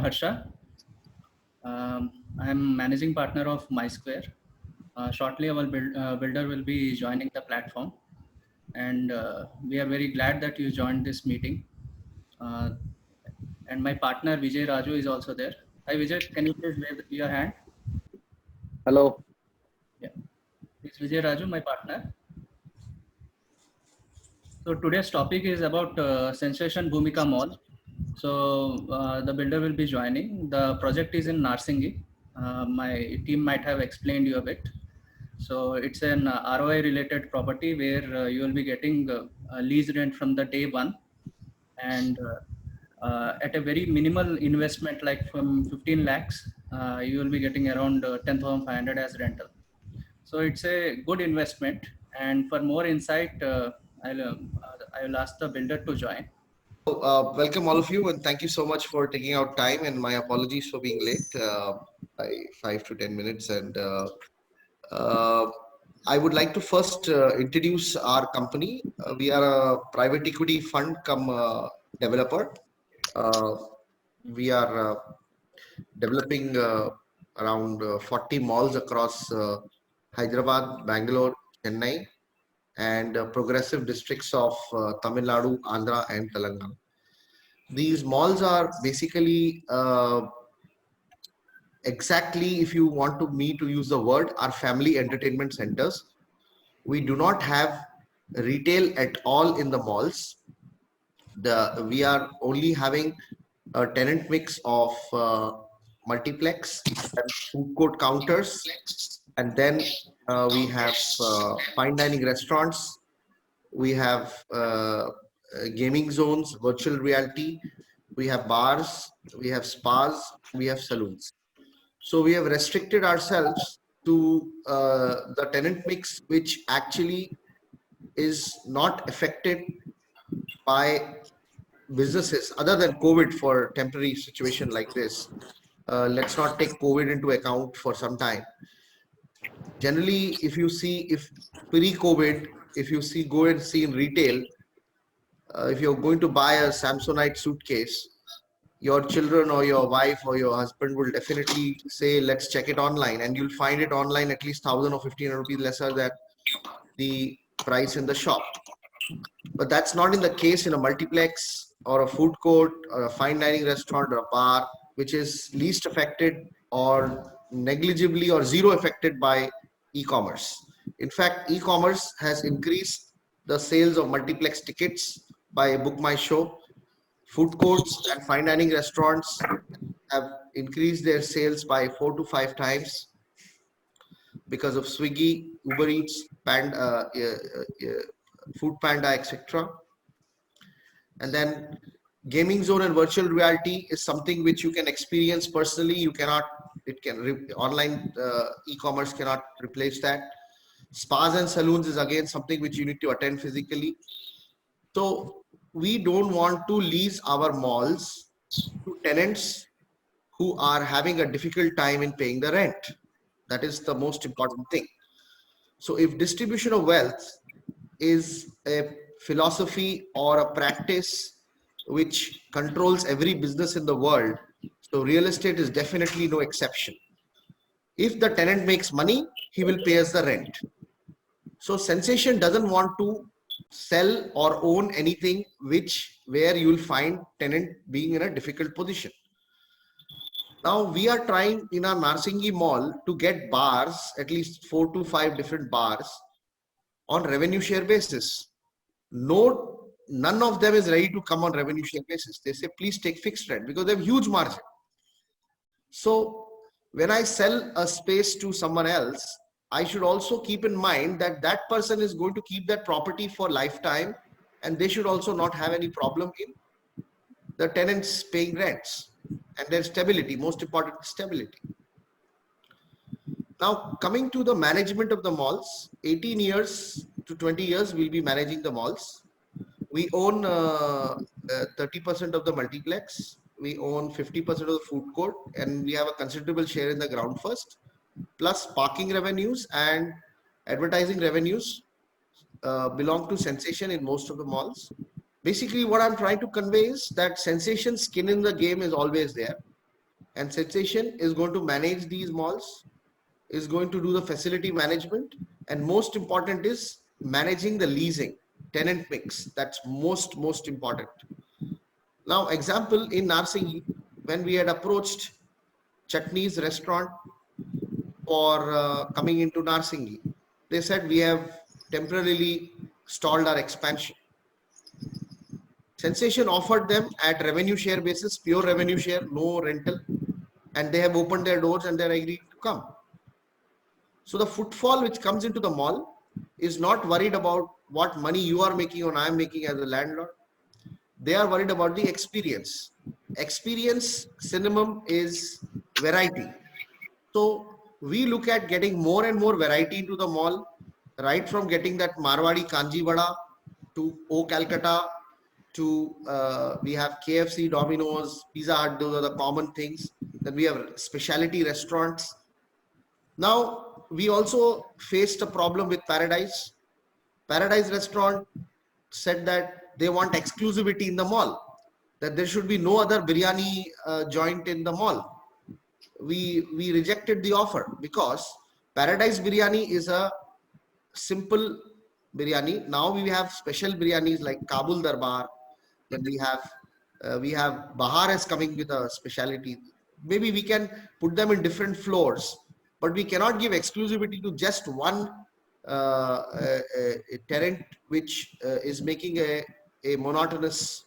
Harsha. I'm managing partner of MySquare. Shortly, our builder will be joining the platform, and we are very glad that you joined this meeting. Uh, and my partner Vijay Raju is also there. Hi Vijay, can you please wave your hand? Hello. Yeah, it's Vijay Raju, my partner. So today's topic is about Sensation Bhumika Mall. So the builder will be joining. The project is in Narsingi. My team might have explained you a bit. So it's an ROI related property where you will be getting lease rent from the day one, and at a very minimal investment like from 15 lakhs, you will be getting around 10,500 as rental. So it's a good investment. And for more insight, I will ask the builder to join. Welcome all of you, and thank you so much for taking out time. And my apologies for being late by 5 to 10 minutes. And uh, I would like to first introduce our company. We are a private equity fund come developer. Uh, we are developing around 40 malls across Hyderabad, Bangalore, Chennai, and progressive districts of Tamil Nadu, Andhra, and Telangana. These malls are basically exactly, if you want to me to use the word, are family entertainment centers. We do not have retail at all in the malls. We are only having a tenant mix of multiplex and food court counters, and then we have fine dining restaurants. We have gaming zones, virtual reality. We have bars, we have spas, we have saloons. So we have restricted ourselves to the tenant mix, which actually is not affected by businesses other than COVID for temporary situation like this. Let's not take COVID into account for some time. Generally, if you see, if pre-COVID, if you see, go and see in retail, if you're going to buy a Samsonite suitcase, your children or your wife or your husband will definitely say, let's check it online, and you'll find it online at least 1,000 or 1,500 rupees lesser than the price in the shop. But that's not in the case in a multiplex or a food court or a fine dining restaurant or a bar, which is least affected or negligibly or zero affected by e-commerce. In fact, e-commerce has increased the sales of multiplex tickets by Book My Show. Food courts and fine dining restaurants have increased their sales by 4 to 5 times because of Swiggy, Uber Eats, Food Panda, etc. And then gaming zone and virtual reality is something which you can experience personally. You cannot, online e-commerce cannot replace that. Spas and saloons is again something which you need to attend physically. So we don't want to lease our malls to tenants who are having a difficult time in paying the rent. That is the most important thing. So if distribution of wealth is a philosophy or a practice which controls every business in the world, so real estate is definitely no exception. If the tenant makes money, he will pay us the rent. So Sensation doesn't want to sell or own anything where you'll find tenant being in a difficult position. Now we are trying in our Narsingi Mall to get bars, at least 4 to 5 different bars on revenue share basis. None of them is ready to come on revenue share basis. They say, please take fixed rent because they have huge margin. So when I sell a space to someone else, I should also keep in mind that that person is going to keep that property for lifetime, and they should also not have any problem in the tenants paying rents and their stability, most important stability. Now coming to the management of the malls, 18 years to 20 years we'll be managing the malls. We own 30% of the multiplex, we own 50% of the food court, and we have a considerable share in the ground first, plus parking revenues and advertising revenues belong to Sensation in most of the malls. Basically what I'm trying to convey is that Sensation skin in the game is always there. and Sensation is going to manage these malls, is going to do the facility management, and most important is managing the leasing, tenant mix. That's most important. Now, example in Narsingi, when we had approached Chutney's restaurant for coming into Narsingi, they said we have temporarily stalled our expansion. Sensation offered them at revenue share basis, pure revenue share, no rental, and they have opened their doors and they're agreed to come. So the footfall which comes into the mall is not worried about what money you are making or I am making as a landlord. They are worried about the experience. Experience minimum is variety. So we look at getting more and more variety into the mall, right from getting that Marwadi Kanji Vada to O Calcutta to we have KFC, Domino's, Pizza Hut. Those are the common things. Then we have specialty restaurants. Now we also faced a problem with Paradise. Paradise Restaurant said that they want exclusivity in the mall, that there should be no other biryani joint in the mall. We rejected the offer because Paradise Biryani is a simple biryani. Now we have special biryanis like Kabul Darbar. Then we have Bahar is coming with a specialty. Maybe we can put them in different floors, but we cannot give exclusivity to just one a tenant which is making a monotonous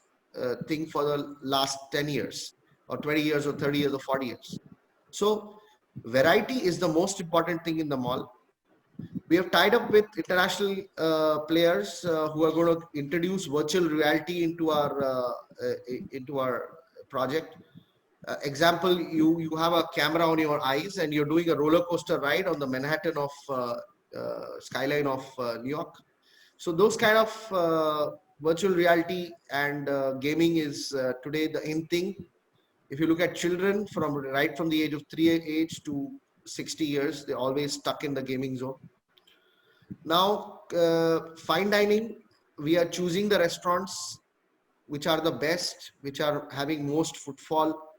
thing for the last 10 years or 20 years or 30 years or 40 years. So variety is the most important thing in the mall. We have tied up with international players who are going to introduce virtual reality into our project. Example, you have a camera on your eyes and you're doing a roller coaster ride on the Manhattan of skyline of New York. So those kind of virtual reality and gaming is today the in thing. If you look at children from right from the age of 3 to 60 years, they're always stuck in the gaming zone. Now, fine dining, we are choosing the restaurants which are the best, which are having most footfall.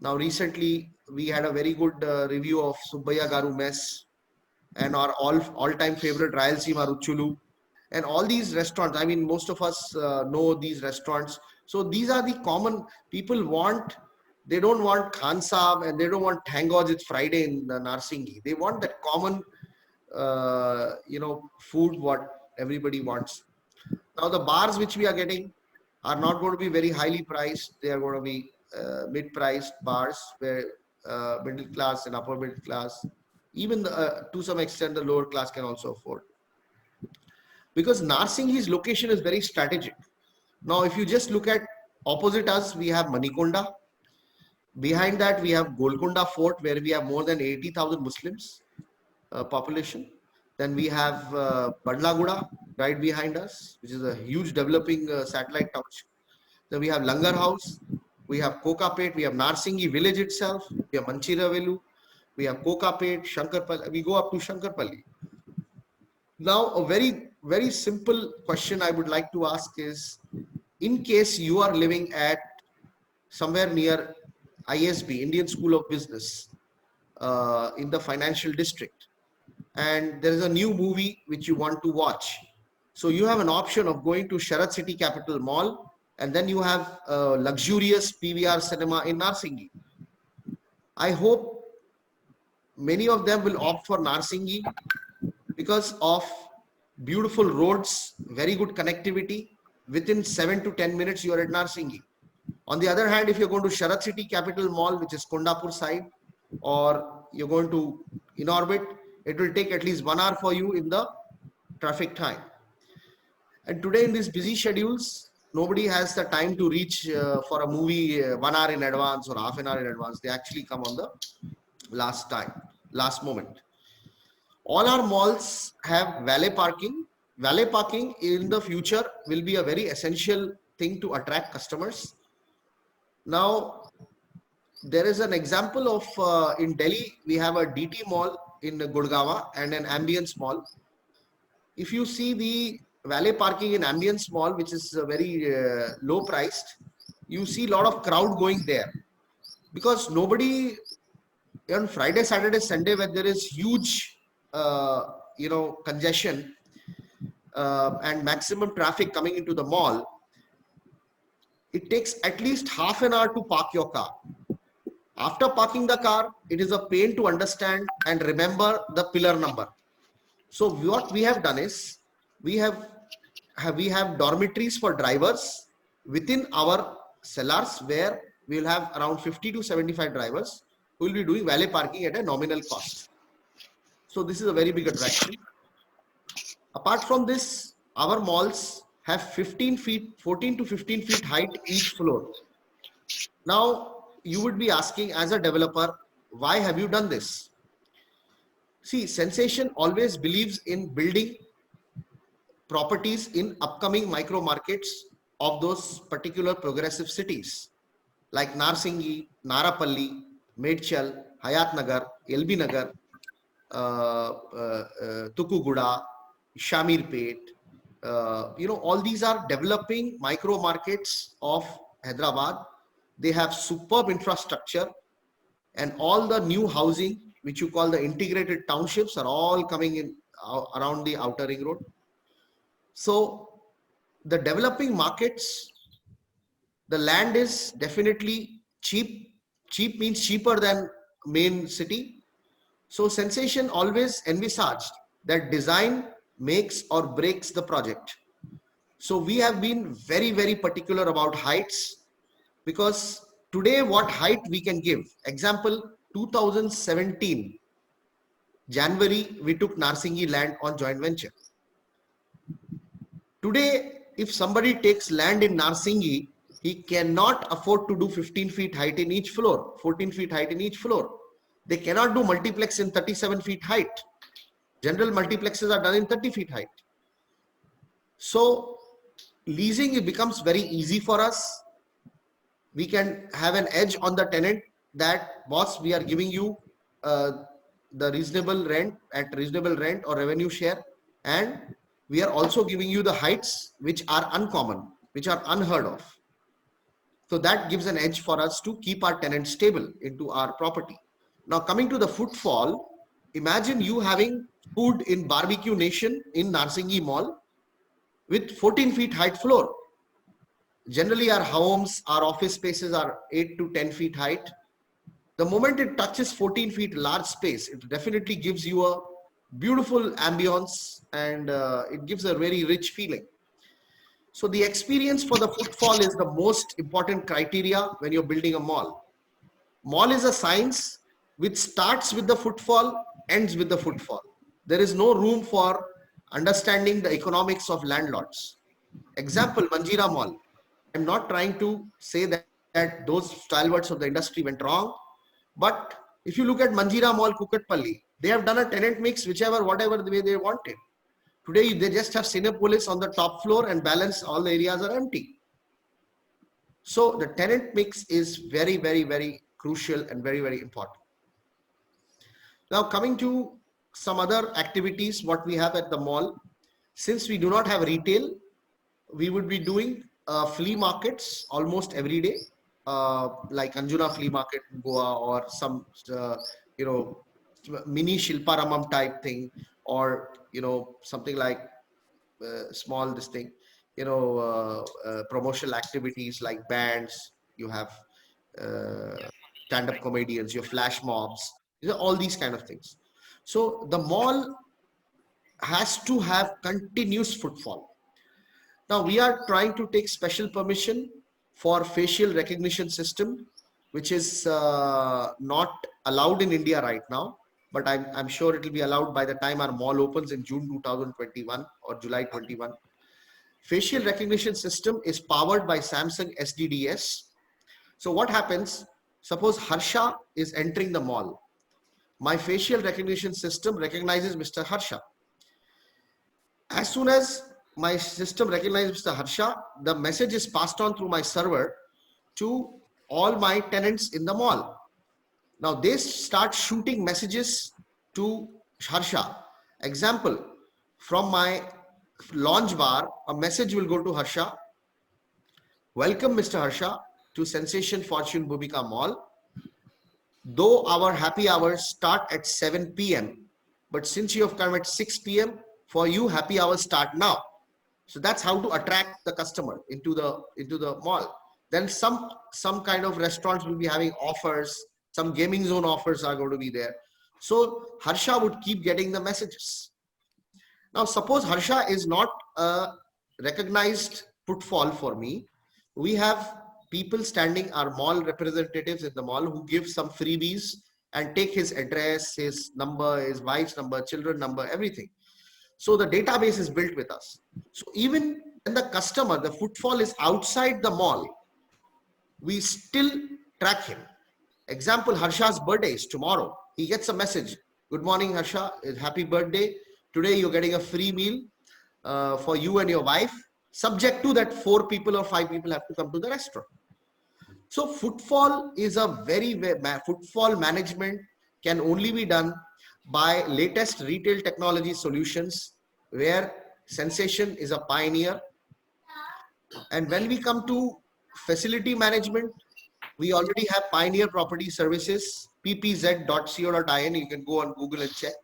Now, recently, we had a very good review of Subbaya Garu Mess and our all-time favorite Rayalaseema Ruchulu. And all these restaurants, I mean, most of us know these restaurants. So these are the common people want. They don't want Khan Saab and they don't want Thank God It's Friday in Narsingi. They want that common, food what everybody wants. Now the bars which we are getting are not going to be very highly priced. They are going to be mid-priced bars where middle class and upper middle class, even to some extent the lower class can also afford. Because Narsingi's location is very strategic. Now, if you just look at opposite us, we have Manikonda. Behind that, we have Golconda Fort, where we have more than 80,000 Muslims population. Then we have Bandlaguda right behind us, which is a huge developing satellite township. Then we have Langar House, we have Kokapet, we have Narsingi village itself, we have Manchiravelu, we have Kokapet, Shankarpalli, we go up to Shankarpalli. Now, a very simple question I would like to ask is, in case you are living at somewhere near ISB, Indian School of Business, in the financial district, and there is a new movie which you want to watch. So you have an option of going to Sharad City Capital Mall, and then you have a luxurious PVR cinema in Narsingi. I hope many of them will opt for Narsingi because of beautiful roads, very good connectivity. Within 7 to 10 minutes, you are at Narsingi. On the other hand, if you're going to Sharad City Capital Mall, which is Kondapur side, or you're going to Inorbit, it will take at least 1 hour for you in the traffic time. And today in these busy schedules, nobody has the time to reach for a movie 1 hour in advance or half an hour in advance. They actually come on the last moment. All our malls have valet parking. Valet parking in the future will be a very essential thing to attract customers. Now, there is an example of in Delhi, we have a DT mall in Gurgaon and an Ambience mall. If you see the valet parking in Ambience mall, which is very low priced, you see a lot of crowd going there. because nobody on Friday, Saturday, Sunday, when there is huge, congestion and maximum traffic coming into the mall, it takes at least half an hour to park your car. After parking the car, it is a pain to understand and remember the pillar number. So what we have done is we have dormitories for drivers within our cellars, where we will have around 50 to 75 drivers who will be doing valet parking at a nominal cost. So this is a very big attraction. Apart from this, our malls have 14 to 15 feet height each floor. Now, you would be asking as a developer, why have you done this? See, Sensation always believes in building properties in upcoming micro markets of those particular progressive cities like Narsingi, Narapalli, Medchal, Hayat Nagar, LB Nagar, Tukuguda, Shamirpet. All these are developing micro markets of Hyderabad. They have superb infrastructure, and all the new housing, which you call the integrated townships, are all coming in around the outer ring road. So the developing markets, the land is definitely cheap. Cheap means cheaper than main city. So Sensation always envisaged that design makes or breaks the project. So we have been very, very particular about heights, because today what height we can give. Example, 2017, January, we took Narsingi land on joint venture. Today, if somebody takes land in Narsingi, he cannot afford to do 15 feet height in each floor, 14 feet height in each floor. They cannot do multiplex in 37 feet height. General multiplexes are done in 30 feet height. So leasing, it becomes very easy for us. We can have an edge on the tenant that, boss, we are giving you the reasonable rent at reasonable rent or revenue share, and we are also giving you the heights which are uncommon, which are unheard of. So that gives an edge for us to keep our tenants stable into our property. Now, coming to the footfall, imagine you having food in Barbecue Nation in Narsingi Mall with 14 feet height floor. Generally, our homes, our office spaces are 8 to 10 feet height. The moment it touches 14 feet large space, it definitely gives you a beautiful ambience, and it gives a very rich feeling. So the experience for the footfall is the most important criteria when you're building a mall. Mall is a science which starts with the footfall, ends with the footfall. There is no room for understanding the economics of landlords. Example, Manjeera Mall. I'm not trying to say that those stalwarts of the industry went wrong, but if you look at Manjeera Mall, Kukatpalli, they have done a tenant mix, whatever the way they wanted. Today, they just have Cinepolis on the top floor, and balance all the areas are empty. So the tenant mix is very, very, very crucial and very, very important. Now, coming to some other activities, what we have at the mall, since we do not have retail, we would be doing flea markets almost every day, like Anjuna Flea Market in Goa, or some, mini Shilparamam type thing, or, something like small, this thing, promotional activities like bands, you have stand-up comedians, your flash mobs, all these kind of things. So the mall has to have continuous footfall. Now we are trying to take special permission for facial recognition system, which is not allowed in India right now, but I'm sure it will be allowed by the time our mall opens in June 2021 or July 21. Facial recognition system is powered by Samsung SDDS. So what happens? Suppose Harsha is entering the mall. My facial recognition system recognizes Mr. Harsha. As soon as my system recognizes Mr. Harsha, the message is passed on through my server to all my tenants in the mall. Now they start shooting messages to Harsha. Example, from my launch bar, a message will go to Harsha. Welcome, Mr. Harsha, to Sensation Fortune Bhumika Mall. though our happy hours start at 7 p.m., but since you have come at 6 p.m., for you happy hours start now. So that's how to attract the customer into the mall. Then some kind of restaurants will be having offers, some gaming zone offers are going to be there. So Harsha would keep getting the messages. Now suppose Harsha is not a recognized footfall for me. We have people standing, our mall representatives in the mall, who give some freebies and take his address, his number, his wife's number, children number, everything. So the database is built with us. So even when the customer, the footfall is outside the mall, we still track him. Example, Harsha's birthday is tomorrow. He gets a message. Good morning, Harsha. Happy birthday. Today you're getting a free meal for you and your wife, subject to that 4 people or 5 people have to come to the restaurant. So footfall is footfall management can only be done by latest retail technology solutions, where Sensation is a pioneer. And when we come to facility management, we already have Pioneer Property Services, ppz.co.in. You can go on Google and check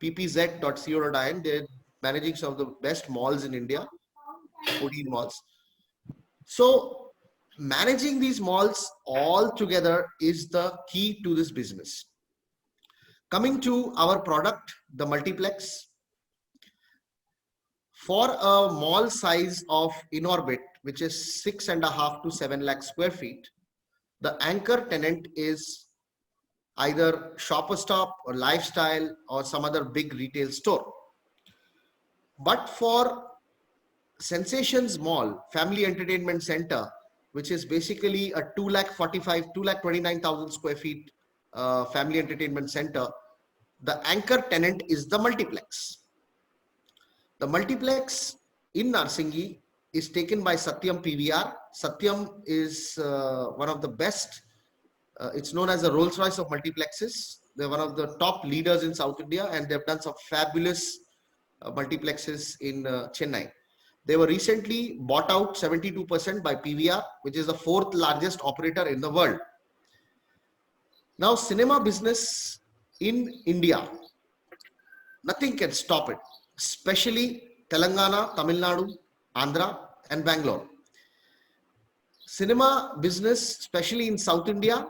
ppz.co.in. They're managing some of the best malls in India, 14 malls. So managing these malls all together is the key to this business. Coming to our product, the multiplex. For a mall size of Inorbit, which is 6.5 to 7 lakh square feet, the anchor tenant is either Shopper Stop or Lifestyle or some other big retail store. But for Sensations Mall, Family Entertainment Center, which is basically a 2,29,000 square feet family entertainment center, the anchor tenant is the multiplex. The multiplex in Narsingi is taken by Satyam PVR. Satyam is one of the best. It's known as the Rolls-Royce of multiplexes. They're one of the top leaders in South India, and they've done some fabulous multiplexes in Chennai. They were recently bought out 72% by PVR, which is the 4th largest operator in the world. Now, cinema business in India, nothing can stop it, especially Telangana, Tamil Nadu, Andhra, and Bangalore. Cinema business, especially in South India,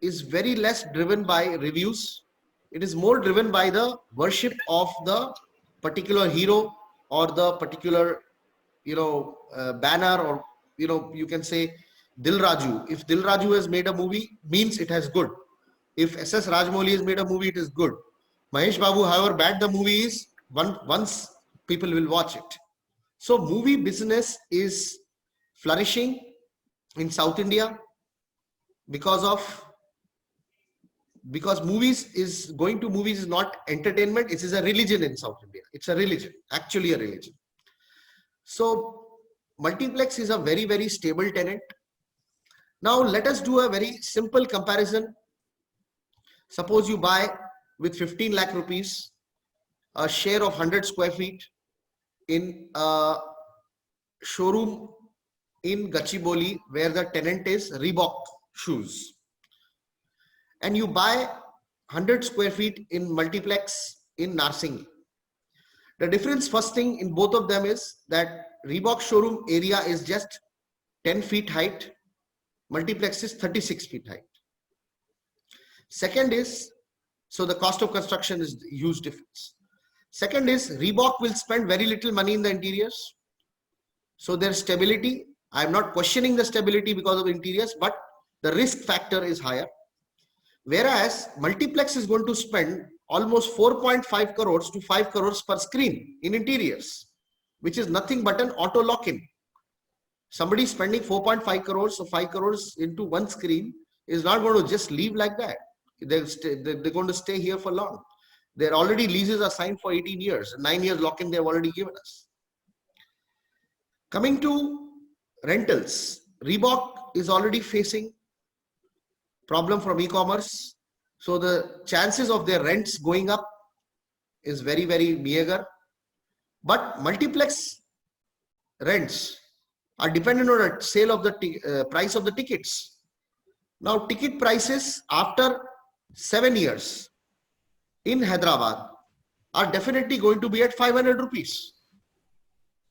is very less driven by reviews. It is more driven by the worship of the particular hero or the particular, banner, or, you can say Dil Raju. If Dil Raju has made a movie, means it has good. If SS Rajmouli has made a movie, it is good. Mahesh Babu, however bad the movie is, once people will watch it. So movie business is flourishing in South India because movies is not entertainment. It is a religion in South India. It's a religion, actually a religion. So multiplex is a very, very stable tenant. Now let us do a very simple comparison. Suppose you buy with 15 lakh rupees a share of 100 square feet in a showroom in Gachibowli, where the tenant is Reebok shoes, and you buy 100 square feet in multiplex in Narsingi. The difference, first thing in both of them, is that Reebok showroom area is just 10 feet height, multiplex is 36 feet height. Second is, so the cost of construction is huge difference. Second is, Reebok will spend very little money in the interiors. So their stability, I'm not questioning the stability because of interiors, but the risk factor is higher. Whereas multiplex is going to spend almost 4.5 crores to 5 crores per screen in interiors, which is nothing but an auto lock-in. Somebody spending 4.5 crores or 5 crores into one screen is not going to just leave like that. They're going to stay here for long. Their already leases are signed for 18 years, 9 years lock-in they've already given us. Coming to rentals, Reebok is already facing problem from e-commerce. So the chances of their rents going up is very, very meager. But multiplex rents are dependent on the sale of the price of the tickets. Now ticket prices after 7 years in Hyderabad are definitely going to be at 500 rupees.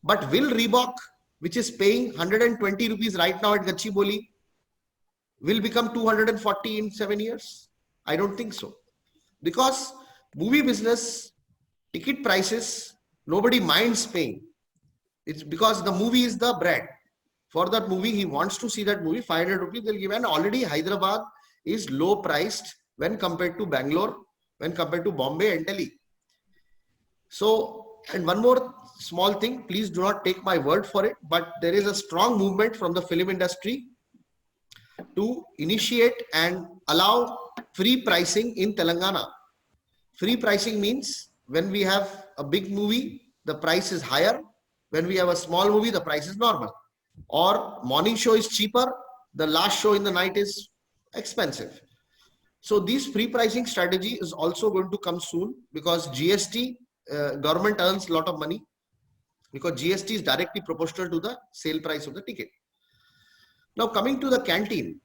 But will Reebok, which is paying 120 rupees right now at Gachibowli, will become 240 in 7 years? I don't think so. Because movie business, ticket prices, nobody minds paying. It's because the movie is the bread. For that movie, he wants to see that movie, 500 rupees they'll give. And already Hyderabad is low priced when compared to Bangalore, when compared to Bombay and Delhi. So, and one more small thing, please do not take my word for it, but there is a strong movement from the film industry to initiate and allow free pricing in Telangana. Free pricing means when we have a big movie, the price is higher. When we have a small movie, the price is normal. Or morning show is cheaper, the last show in the night is expensive. So this free pricing strategy is also going to come soon because GST, government earns a lot of money because GST is directly proportional to the sale price of the ticket. Now coming to the canteen,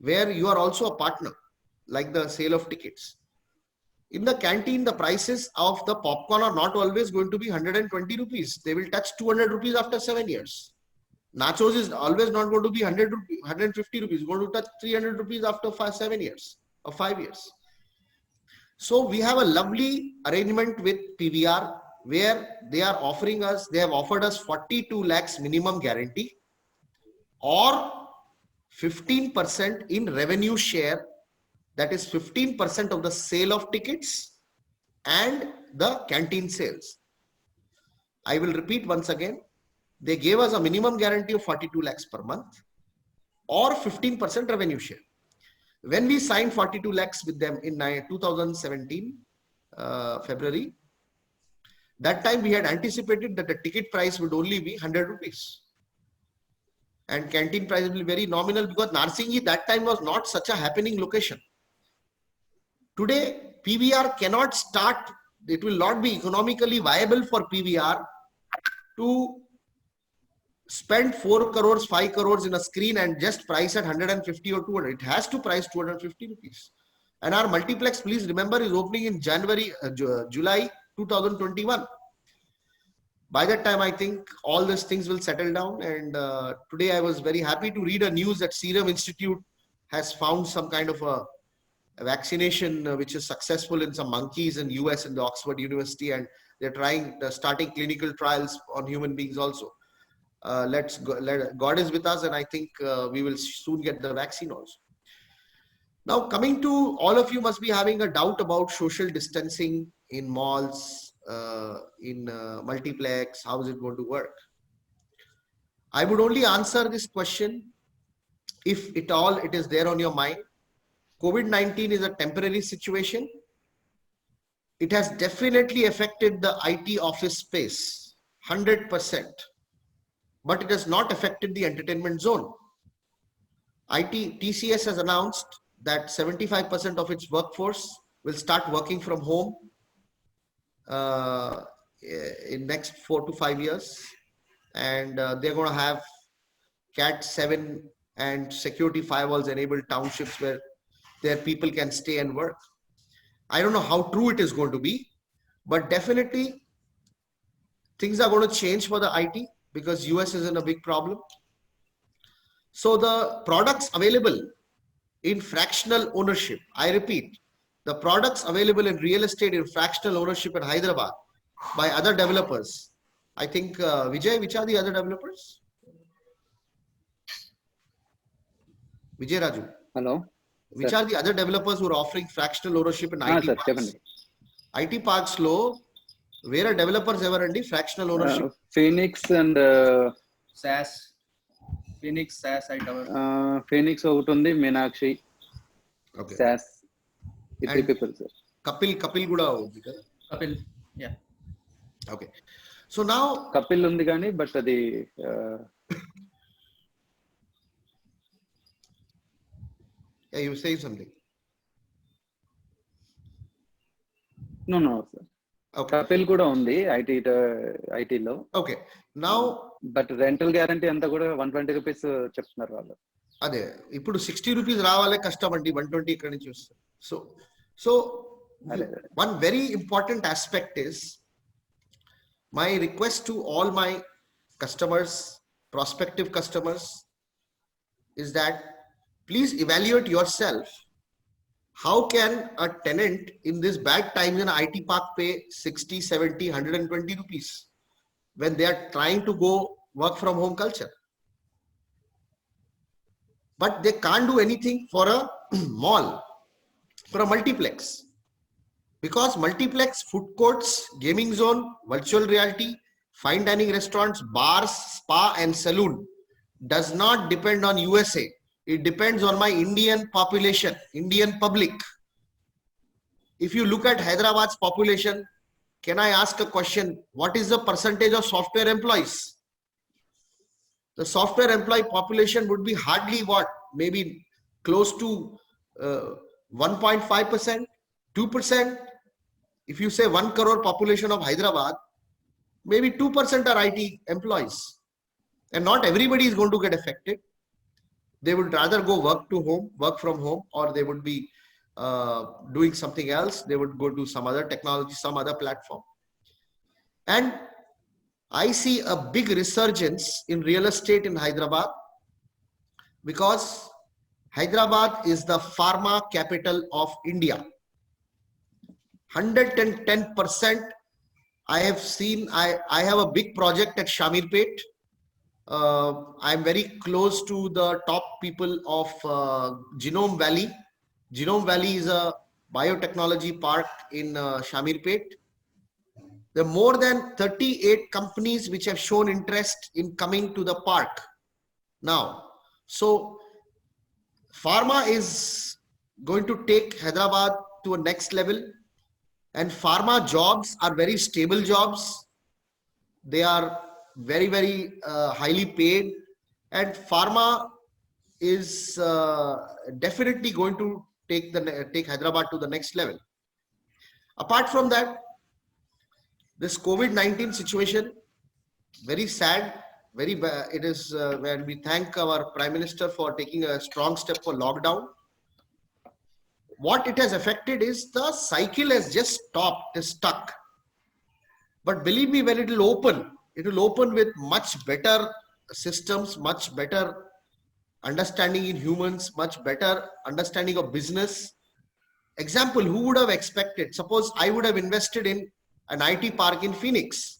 where you are also a partner, like the sale of tickets. In the canteen, the prices of the popcorn are not always going to be 120 rupees. They will touch 200 rupees after 7 years. Nachos is always not going to be 100 rupees, 150 rupees, going to touch 300 rupees after 7 years or 5 years. So we have a lovely arrangement with PVR where they are offering us, they have offered us 42 lakhs minimum guarantee or 15% in revenue share. That is 15% of the sale of tickets and the canteen sales. I will repeat once again. They gave us a minimum guarantee of 42 lakhs per month or 15% revenue share. When we signed 42 lakhs with them in 2017, February, that time we had anticipated that the ticket price would only be 100 rupees. And canteen price will be very nominal because Narsinghi that time was not such a happening location. Today, PVR cannot start, it will not be economically viable for PVR to spend 4 crores, 5 crores in a screen and just price at 150 or 200. It has to price 250 rupees. And our multiplex, please remember, is opening in July 2021. By that time, I think all these things will settle down. And today I was very happy to read a news that Serum Institute has found some kind of a vaccination which is successful in some monkeys in US and the Oxford University, and they're starting clinical trials on human beings also. God is with us, and I think we will soon get the vaccine also. Now coming to all of you must be having a doubt about social distancing in malls, in multiplex. How is it going to work? I would only answer this question if at all it is there on your mind. COVID-19 is a temporary situation. It has definitely affected the IT office space, 100%. But it has not affected the entertainment zone. TCS has announced that 75% of its workforce will start working from home in next 4 to 5 years. And they're going to have Cat 7 and security firewalls enabled townships where their people can stay and work. I don't know how true it is going to be, but definitely things are going to change for the IT because US is in a big problem. So the products available in fractional ownership, I repeat, the products available in real estate in fractional ownership in Hyderabad by other developers. I think, Vijay, which are the other developers? Vijay Raju. Hello. Which are the other developers who are offering fractional ownership in IT parks? Definitely. IT parks lo, where are developers ever andi fractional ownership? Phoenix and SAS. Phoenix, SAS, I Phoenix ఒకటి ఉంది, Meenakshi. Okay. SAS. Three people, sir. Kapil kuda ఉంది కదా? Kapil, yeah. Okay. So now Kapil ఉంది కానీ but అది yeah, you say something. No, sir. Okay. Kapil కూడా ఉంది IT లో. Okay. Now but rental guarantee అంతా కూడా 120 రూపీస్ చెప్తున్నారు వాళ్ళు. అదే ఇప్పుడు 60 రూపీస్ రావాలే కష్టం అండి, 120 ఇక్కడ నుంచి వస్తుంది. So So Are- one very important aspect is my request to all my customers, prospective customers, is that please evaluate yourself. How can a tenant in this bad times in IT park pay 60, 70, 120 rupees when they are trying to go work from home culture? But they can't do anything for a mall, for a multiplex. Because multiplex, food courts, gaming zone, virtual reality, fine dining restaurants, bars, spa and saloon does not depend on USA. It depends on my Indian population, Indian public. If you look at Hyderabad's population, can I ask a question? What is the percentage of software employees? The software employee population would be hardly what? Maybe close to 1.5%, 2%. If you say 1 crore population of Hyderabad, maybe 2% are IT employees. And not everybody is going to get affected. They would rather go work from home, or they would be doing something else. They would go to some other technology, some other platform. And I see a big resurgence in real estate in Hyderabad because Hyderabad is the pharma capital of India. 110%. I have seen, I have a big project at Shamirpet. I'm very close to the top people of Genome Valley. Genome Valley is a biotechnology park in Shamirpet. There are more than 38 companies which have shown interest in coming to the park now. So pharma is going to take Hyderabad to a next level, and pharma jobs are very stable jobs. They are very, very highly paid, and pharma is definitely going to take Hyderabad to the next level. Apart from that, this COVID-19 situation, very sad, very bad. It is where we thank our Prime Minister for taking a strong step for lockdown. What it has affected is the cycle has just stopped, is stuck. But believe me, when it will open with much better systems, much better understanding in humans, much better understanding of business. Example, who would have expected? Suppose I would have invested in an IT park in Phoenix.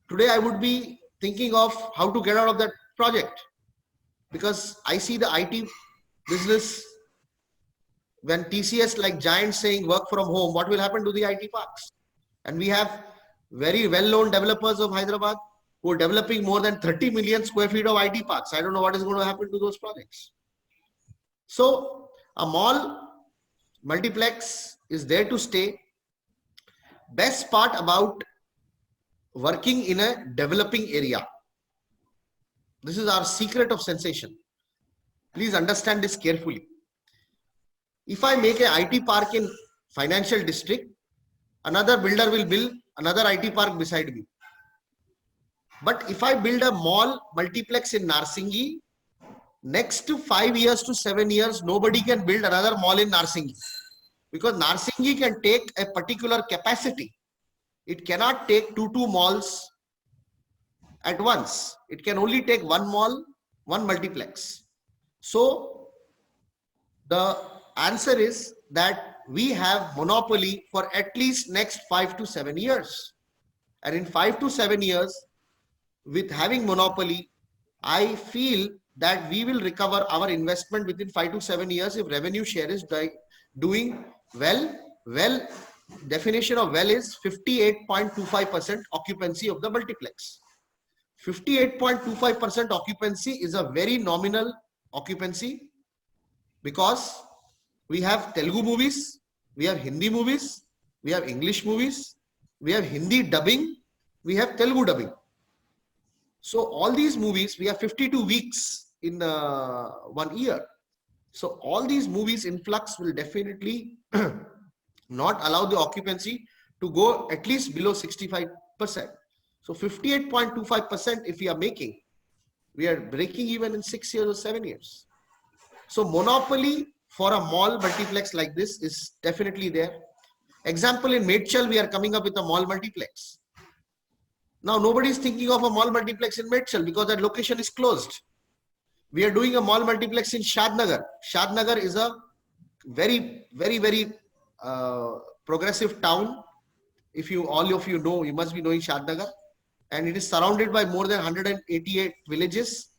Today, I would be thinking of how to get out of that project, because I see the IT business, when TCS like giants saying work from home, what will happen to the IT parks? And we have very well-known developers of Hyderabad who are developing more than 30 million square feet of IT parks. I don't know what is going to happen to those projects. So a mall, multiplex is there to stay. Best part about working in a developing area. This is our secret of sensation. Please understand this carefully. If I make an IT park in financial district, another builder will build another IT park beside me. But if I build a mall multiplex in Narsingi, next to 5 years to 7 years, nobody can build another mall in Narsingi, because Narsingi can take a particular capacity. It cannot take two malls at once. It can only take one mall, one multiplex. So the answer is that we have monopoly for at least next 5 to 7 years. And in 5 to 7 years, with having monopoly, I feel that we will recover our investment within 5 to 7 years if revenue share is doing well. Well, definition of well is 58.25% occupancy of the multiplex. 58.25% occupancy is a very nominal occupancy, because we have Telugu movies, we have Hindi movies, we have English movies, we have Hindi dubbing, we have Telugu dubbing. So all these movies, we have 52 weeks in 1 year. So all these movies influx will definitely not allow the occupancy to go at least below 65%. So 58.25% if we are making, we are breaking even in 6 years or 7 years. So monopoly for a mall multiplex like this is definitely there. Example, in Medchal, we are coming up with a mall multiplex. Now, nobody is thinking of a mall multiplex in Medchal because that location is closed. We are doing a mall multiplex in Shadnagar. Shadnagar is a very progressive town. If you, all of you know, you must be knowing Shadnagar. And it is surrounded by more than 188 villages.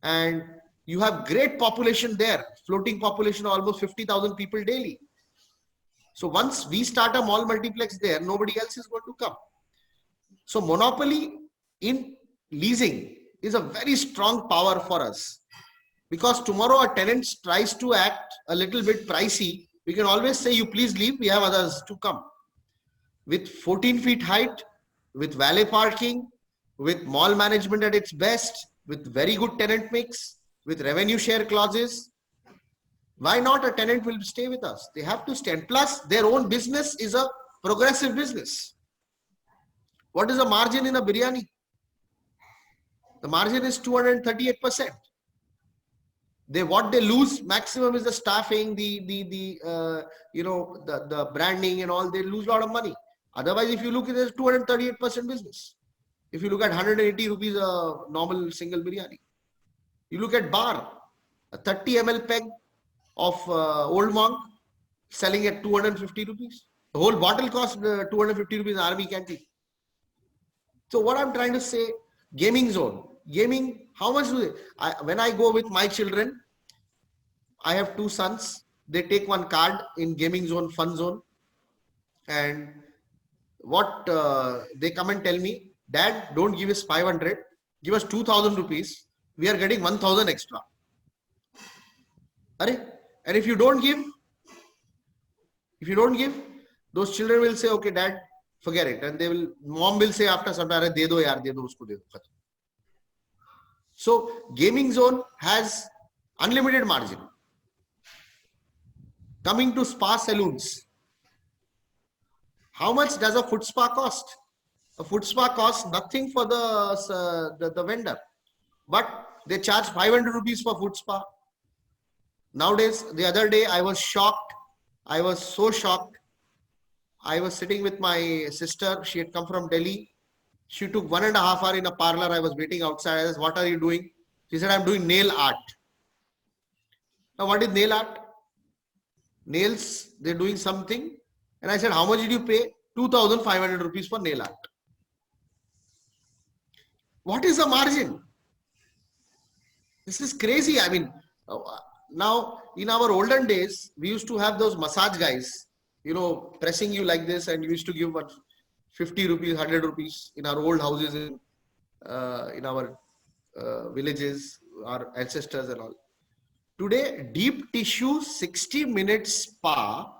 And you have great population there, floating population of almost 50,000 people daily. So once we start a mall multiplex there, nobody else is going to come. So monopoly in leasing is a very strong power for us. Because tomorrow a tenant tries to act a little bit pricey, we can always say, you please leave, we have others to come. With 14 feet height, with valet parking, with mall management at its best, with very good tenant mix, with revenue share clauses, why not a tenant will stay with us? They have to stay. And plus, their own business is a progressive business. What is the margin in a biryani? The margin is 238%. What they lose maximum is the staffing, the branding and all. They lose a lot of money. Otherwise, if you look at it, 238% business. If you look at 180 rupees a normal single biryani, you look at bar, a 30 ml peg of Old Monk selling at 250 rupees. The whole bottle costs 250 rupees in army canteen. So what I'm trying to say, gaming zone. Gaming, how much do they? When I go with my children, I have 2 sons. They take one card in gaming zone, fun zone. And what they come and tell me, Dad, don't give us 500, give us 2,000 rupees. We are getting 1,000 extra. And if you don't give, those children will say, okay, Dad, forget it. And mom will say after some time, de do yaar, de do usko de do. So gaming zone has unlimited margin. Coming to spa salons. How much does a foot spa cost? A foot spa costs nothing for the vendor, but they charge 500 rupees for foot spa. Nowadays, the other day I was shocked. I was so shocked. I was sitting with my sister. She had come from Delhi. She took 1.5 hours in a parlor. I was waiting outside. I said, what are you doing? She said, I'm doing nail art. Now, what is nail art? Nails, they're doing something. And I said, how much did you pay? 2,500 rupees for nail art. What is the margin? This is crazy. I mean, now in our olden days, we used to have those massage guys, pressing you like this, and you used to give 50 rupees, 100 rupees in our old houses in our villages, our ancestors and all. Today, deep tissue 60 minutes spa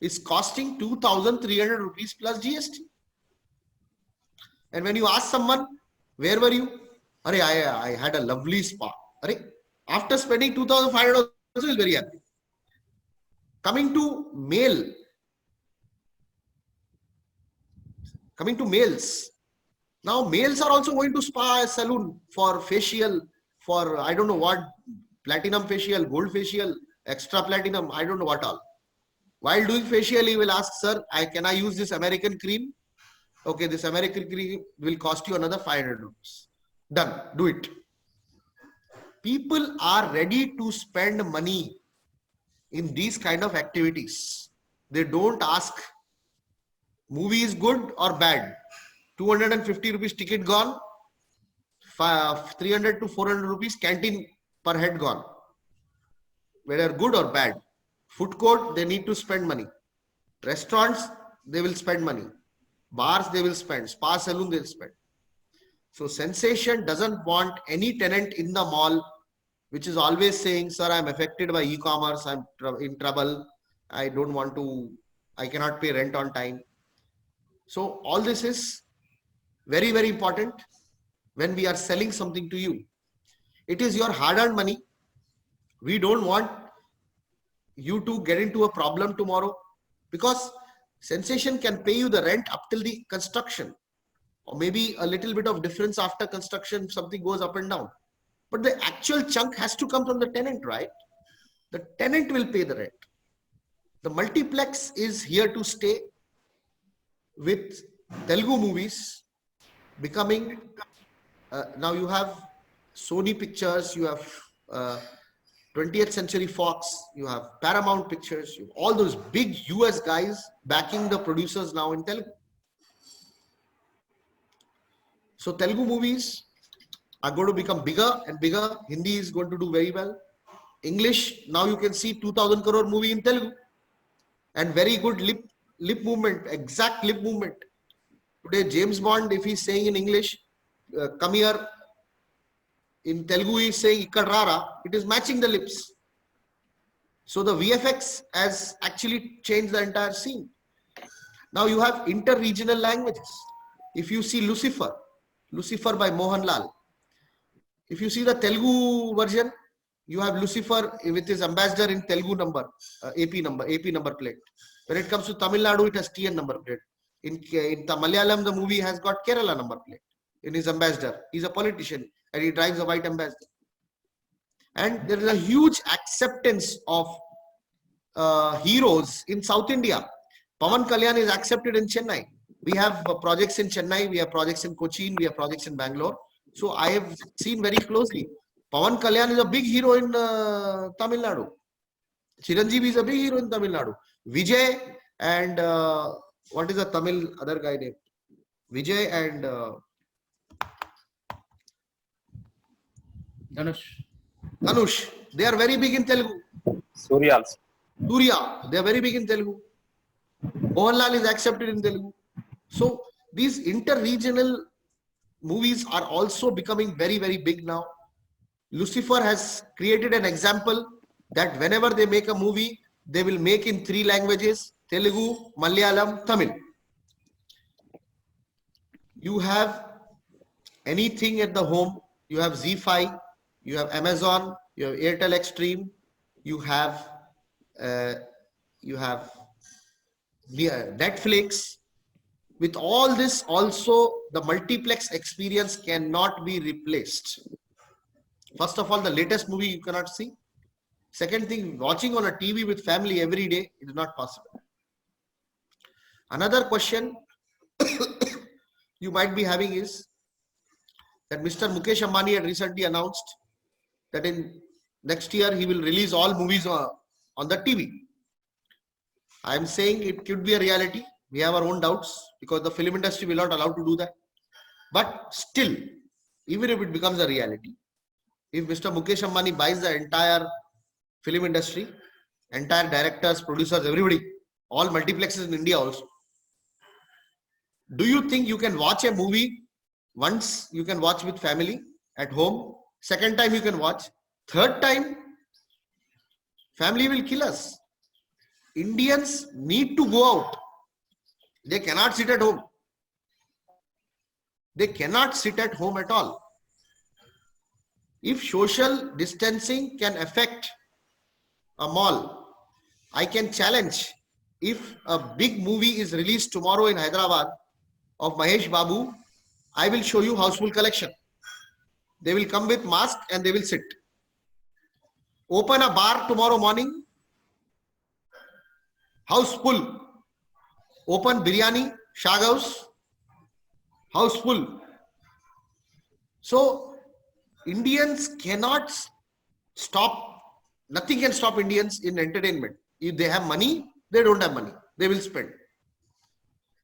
is costing 2,300 rupees plus GST. And when you ask someone, where were you? I had a lovely spa. After spending 2,500 also is very happy. Coming to males. Now males are also going to spa salon for facial, for I don't know what, platinum facial, gold facial, extra platinum, I don't know what all. While doing facial, he will ask, sir, can I use this American cream? Okay, this American cream will cost you another 500 rupees. Done, do it. People are ready to spend money in these kind of activities. They don't ask, movie is good or bad. 250 rupees ticket gone, 300 to 400 rupees canteen per head gone. Whether good or bad. Food court, they need to spend money. Restaurants, they will spend money. Bars, they will spend. Spa salon, they will spend. So Sensation doesn't want any tenant in the mall which is always saying, sir, I'm affected by e-commerce, I'm in trouble, I cannot pay rent on time. So all this is very, very important when we are selling something to you. It is your hard-earned money. We don't want you to get into a problem tomorrow, because Sensation can pay you the rent up till the construction, or maybe a little bit of difference after construction, something goes up and down. But the actual chunk has to come from the tenant, right? The tenant will pay the rent. The multiplex is here to stay with Telugu movies becoming, now you have Sony Pictures, you have 20th Century Fox, you have Paramount Pictures, you have all those big US guys backing the producers now in Telugu. So Telugu movies are going to become bigger and bigger. Hindi is going to do very well. English, now you can see 2000 crore movie in Telugu and very good lip movement, exact lip movement. Today James Bond, if he's saying in English, come here, in Telugu he is saying ikkad rara, it is matching the lips. So the VFX has actually changed the entire scene. Now you have inter-regional languages. If you see Lucifer by Mohanlal. If you see the Telugu version, you have Lucifer with his ambassador in Telugu number, AP number plate. When it comes to Tamil Nadu, it has TN number plate. In Malayalam, the movie has got Kerala number plate in his ambassador. He's a politician and he drives a white ambassador. And there is a huge acceptance of heroes in South India. Pawan Kalyan is accepted in Chennai. We have projects in Chennai, we have projects in Cochin, we have projects in Bangalore. So I have seen very closely. Pawan Kalyan is a big hero in Tamil Nadu. Chiranjeevi is a big hero in Tamil Nadu. Vijay and what is the Tamil other guy name? Vijay and Dhanush. They are very big in Telugu. Surya, they are very big in Telugu. Mohanlal is accepted in Telugu. So these inter-regional movies are also becoming very, very big now. Lucifer has created an example that whenever they make a movie, they will make in 3 languages, Telugu, Malayalam, Tamil. You have anything at the home, you have ZEE5, you have Amazon, you have Airtel Extreme, you have Netflix. With all this, also the multiplex experience cannot be replaced. First of all, the latest movie you cannot see. Second thing, watching on a TV with family every day is not possible. Another question you might be having is that Mr. Mukesh Ambani had recently announced that in next year he will release all movies on the TV. I am saying it could be a reality. We have our own doubts because the film industry will not allow to do that. But still, even if it becomes a reality, if Mr. Mukesh Ambani buys the entire film industry, entire directors, producers, everybody, all multiplexes in India also, do you think you can watch a movie once you can watch with family at home, second time you can watch, third time family will kill us. Indians need to go out. They cannot sit at home. They cannot sit at home at all. If social distancing can affect a mall, I can challenge, if a big movie is released tomorrow in Hyderabad of Mahesh Babu, I will show you houseful collection. They will come with mask and they will sit. Open a bar tomorrow morning, house full. Open biryani, Shag house full. So Indians cannot stop, nothing can stop Indians in entertainment. If they have money, they don't have money, they will spend.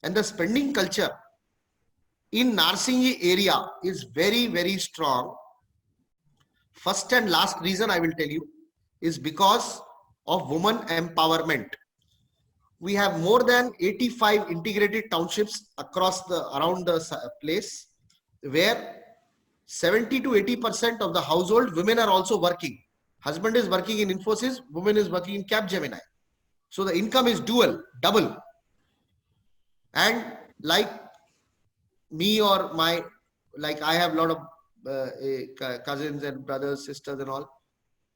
And the spending culture in Narsingi area is very, very strong. First and last reason I will tell you is because of women empowerment. We have more than 85 integrated townships around the place where 70 to 80% of the household women are also working. Husband is working in Infosys, woman is working in Capgemini. So the income is double. And like me or I have a lot of cousins and brothers, sisters and all.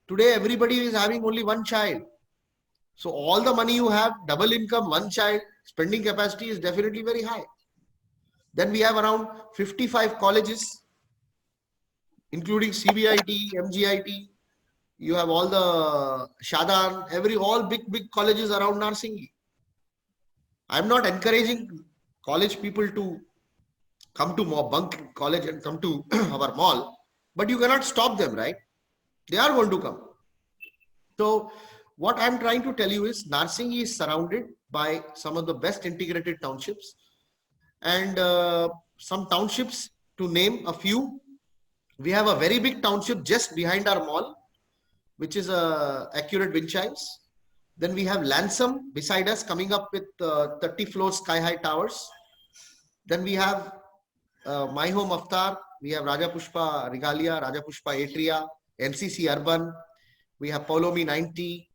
Today everybody is having only one child. So all the money you have, double income, one child, spending capacity is definitely very high. Then we have around 55 colleges, including CBIT, MGIT, You have all the Shadan, all big colleges around Narsingi. I'm not encouraging college people to come to bunk college and come to our mall, but you cannot stop them, right? They are going to come. So what I'm trying to tell you is Narsingi is surrounded by some of the best integrated townships, and some townships, to name a few, we have a very big township just behind our mall, which is Accurate Wind Chimes. Then we have Lansum beside us, coming up with 30 floor sky high towers. Then we have My Home Avatar, we have Raja Pushpa Regalia, Raja Pushpa Atria, MCC Urban, we have Paulomi 90,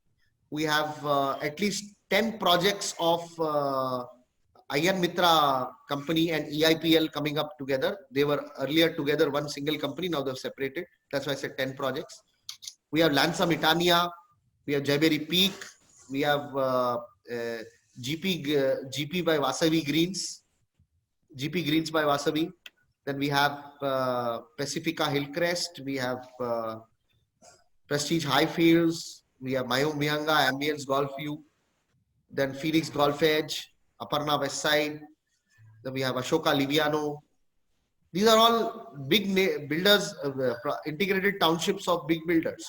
we have at least 10 projects of Ayan Mitra company and EIPL coming up together. They were earlier together one single company, now they've separated. That's why I said 10 projects. We have Lansum Itania, we have Jaiberry Peak, we have GP by Vasavi Greens, GP Greens by Vasavi. Then we have Pacifica Hillcrest, we have Prestige Highfields, we have Mayo Miyanga Ambience Golf View, then Phoenix Golf Edge, Aparna West Side, then we have Ashoka Liviano. These are all big builders, integrated townships of big builders.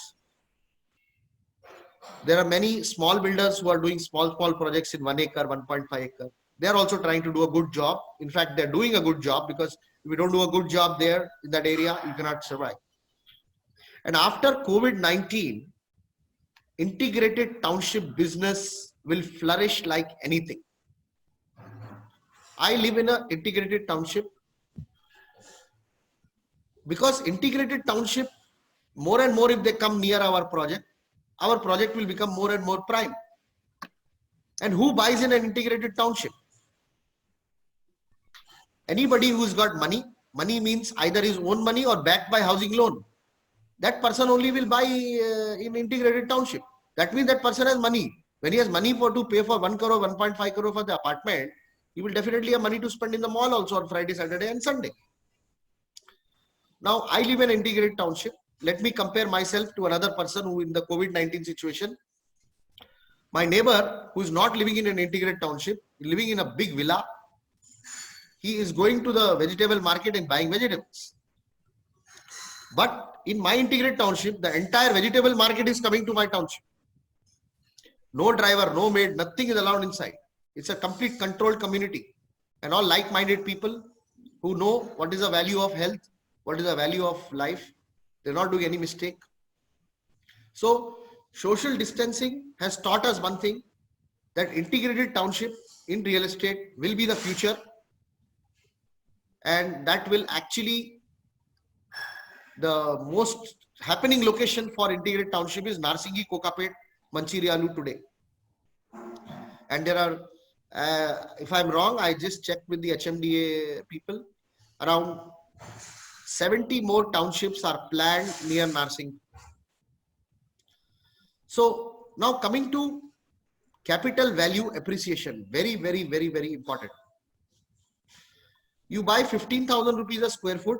There are many small builders who are doing small projects in 1 acre, 1.5 acre. They are also trying to do a good job. In fact, they're doing a good job, because if you don't do a good job there in that area, you cannot survive. And after COVID-19, integrated township business will flourish like anything. I live in an integrated township. Because integrated township, more and more if they come near our project will become more and more prime. And who buys in an integrated township? Anybody who's got money. Money means either his own money or backed by housing loan. That person only will buy in integrated township. That means that person has money. When he has money to pay for 1 crore, 1.5 crore for the apartment, he will definitely have money to spend in the mall also on Friday, Saturday and Sunday. Now, I live in an integrated township. Let me compare myself to another person who in the COVID-19 situation. My neighbor, who is not living in an integrated township, living in a big villa, he is going to the vegetable market and buying vegetables. But in my integrated township, the entire vegetable market is coming to my township. No driver, no maid, nothing is allowed inside. It's a complete controlled community, and all like-minded people who know what is the value of health, what is the value of life. They're not doing any mistake. So social distancing has taught us one thing, that integrated township in real estate will be the future, and that will actually, the most happening location for integrated township is Narsingi, Kokapet, Mancherialu today. And there are, if I'm wrong, I just checked with the HMDA people, around 70 more townships are planned near Narsingi. So now coming to capital value appreciation, very important. You buy 15,000 rupees a square foot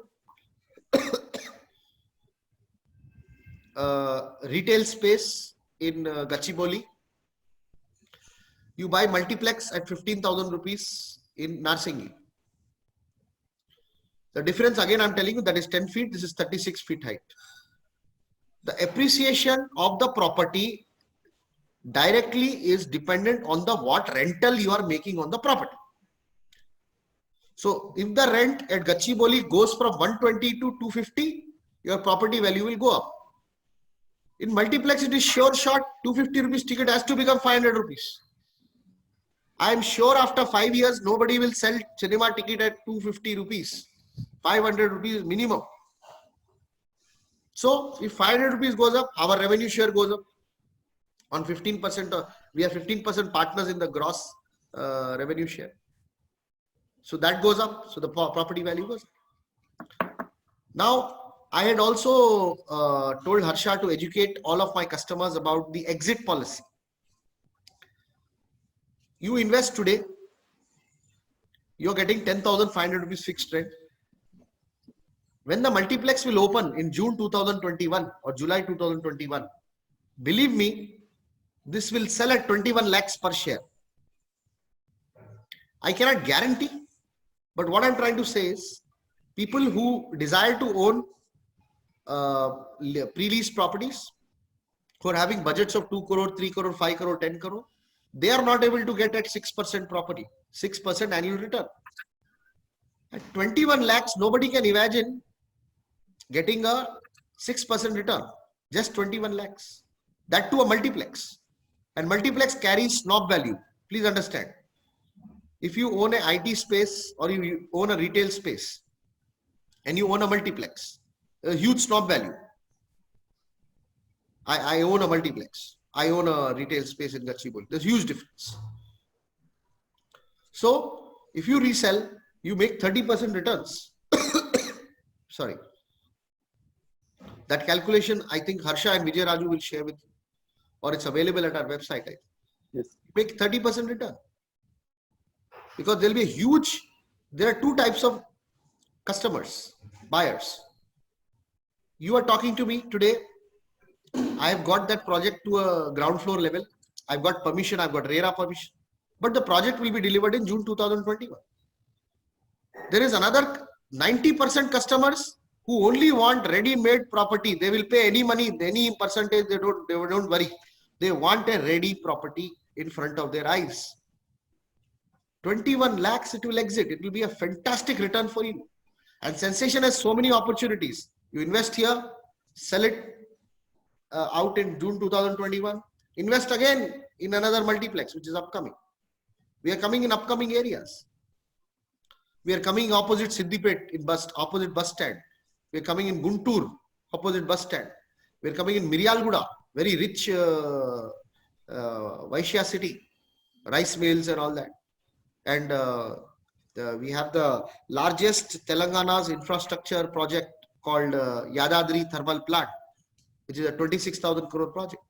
retail space in Gachibowli. You buy multiplex at 15,000 rupees in Narsingi. The difference, again, I'm telling you, that is 10 feet. This is 36 feet height. The appreciation of the property directly is dependent on the what rental you are making on the property. So if the rent at Gachibowli goes from 120 to 250, your property value will go up. In multiplex, it is sure shot. 250 rupees ticket has to become 500 rupees. I am sure after 5 years, nobody will sell cinema ticket at 250 rupees. 500 rupees minimum. So if 500 rupees goes up, our revenue share goes up on 15%. We are 15% partners in the gross revenue share. So that goes up. So the property value goes up. Now, I had also told Harsha to educate all of my customers about the exit policy. You invest today, you're getting 10,500 rupees fixed rent. When the multiplex will open in June 2021 or July 2021, Believe me, this will sell at 21 lakhs per share. I cannot guarantee, but what I'm trying to say is people who desire to own pre-leased properties, who are having budgets of 2 crore, 3 crore, 5 crore, 10 crore, they are not able to get at 6% property, 6% annual return. At 21 lakhs, nobody can imagine getting a 6% return, just 21 lakhs. That to a multiplex. And multiplex carries snob value. Please understand. If you own an IT space or you own a retail space and you own a multiplex, a huge snob value. I own a multiplex. I own a retail space in Gachibowli. There's huge difference. So if you resell, you make 30% returns. Sorry. That calculation, I think Harsha and Vijay Raju will share with you, or it's available at our website. Yes. Make 30% return. Because there'll be a huge, there are two types of customers, buyers. You are talking to me today. I have got that project to a ground floor level. I've got permission, I've got RERA permission. But the project will be delivered in June 2021. There is another 90% customers who only want ready-made property. They will pay any money, any percentage, they don't worry. They want a ready property in front of their eyes. 21 lakhs it will exit. It will be a fantastic return for you. And Sensation has so many opportunities. You invest here, sell it out in June 2021, invest again in another multiplex, which is upcoming. We are coming in upcoming areas. We are coming opposite Siddipet, opposite bus stand. We are coming in Guntur, opposite bus stand. We are coming in Miryalguda, very rich Vaishya city, rice mills and all that. And we have the largest Telangana's infrastructure project called Yadadri Thermal Plant, which is a 26,000 crore project.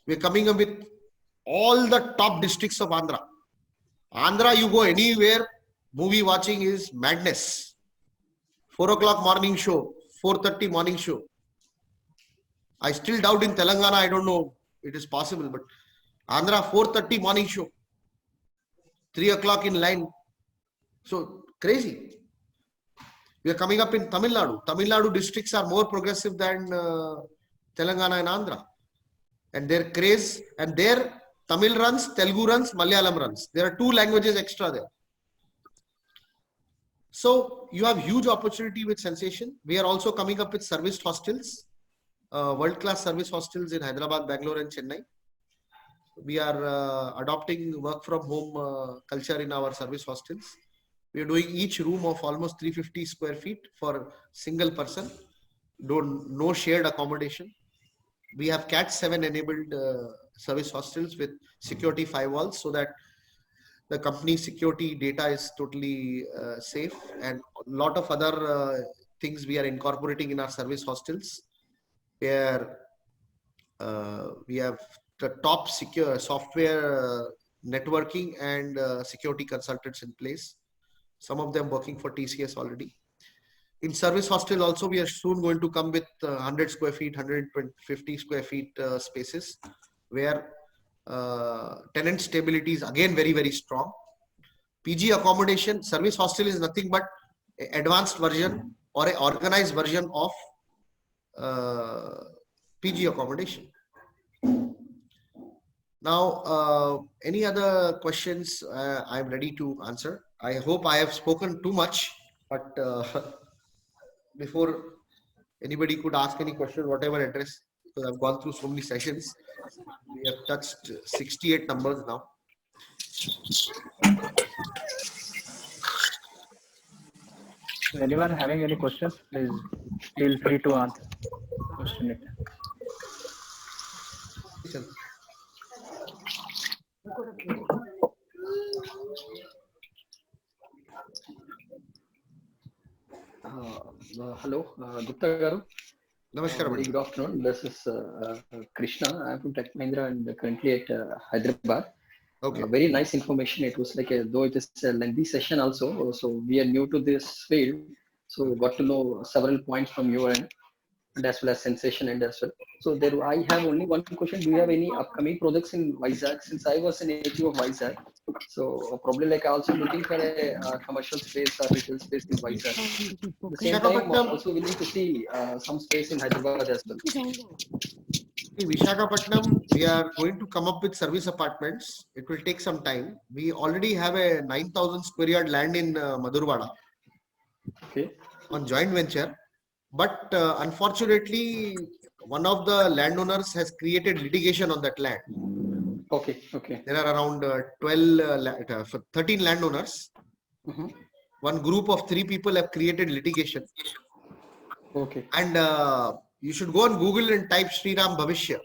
We are coming up with all the top districts of Andhra. Andhra, you go anywhere, movie watching is madness. 4 o'clock morning show, 4:30 morning show. I still doubt in Telangana, I don't know, it is possible, but Andhra 4:30 morning show, 3 o'clock in line. So crazy. We are coming up in Tamil Nadu. Tamil Nadu districts are more progressive than Telangana and Andhra. And their craze, and their Tamil runs, Telugu runs, Malayalam runs. There are 2 languages extra there. So you have huge opportunity with Sensation. We are also coming up with serviced hostels, world-class service hostels in Hyderabad, Bangalore and Chennai. We are adopting work from home culture in our service hostels. We are doing each room of almost 350 square feet for single person. No shared accommodation. We have Cat 7 enabled service hostels with security firewalls so that the company's security data is totally safe, and a lot of other things we are incorporating in our service hostels, where we have the top secure software networking and security consultants in place. Some of them working for TCS already. In service hostel also, we are soon going to come with 100 square feet, 150 square feet spaces, where tenant stability is again very, very strong. PG accommodation, service hostel is nothing but an advanced version or an organized version of PG accommodation. Now, any other questions I'm ready to answer. I hope I have spoken too much, but before anybody could ask any question, whatever address, because I've gone through so many sessions. We have touched 68 numbers now. Anyone having any questions, please feel free to answer. Question it. Hello, Gupta Garu. Namaskar. Very good afternoon. This is Krishna. I'm from Tech Mahindra and currently at Hyderabad. Okay. Very nice information. It was like though it is a lengthy session also. So we are new to this field. So we got to know several points from your end. and as well as Sensation and as well. So there, I have only one question. Do you have any upcoming projects in Vizag? Since I was a native of Vizag, so probably like also looking for a commercial space or retail space in Vizag. At the same time, Visakhapatnam, also willing to see some space in Hyderabad as well. in Visakhapatnam, we are going to come up with service apartments. It will take some time. We already have a 9,000 square yard land in Madurwada Okay. on joint venture. But unfortunately, one of the landowners has created litigation on that land. Okay. Okay. There are around 13 landowners. Mhm. One group of 3 people have created litigation. Okay. And you should go on Google and type Sriram Bhavishya.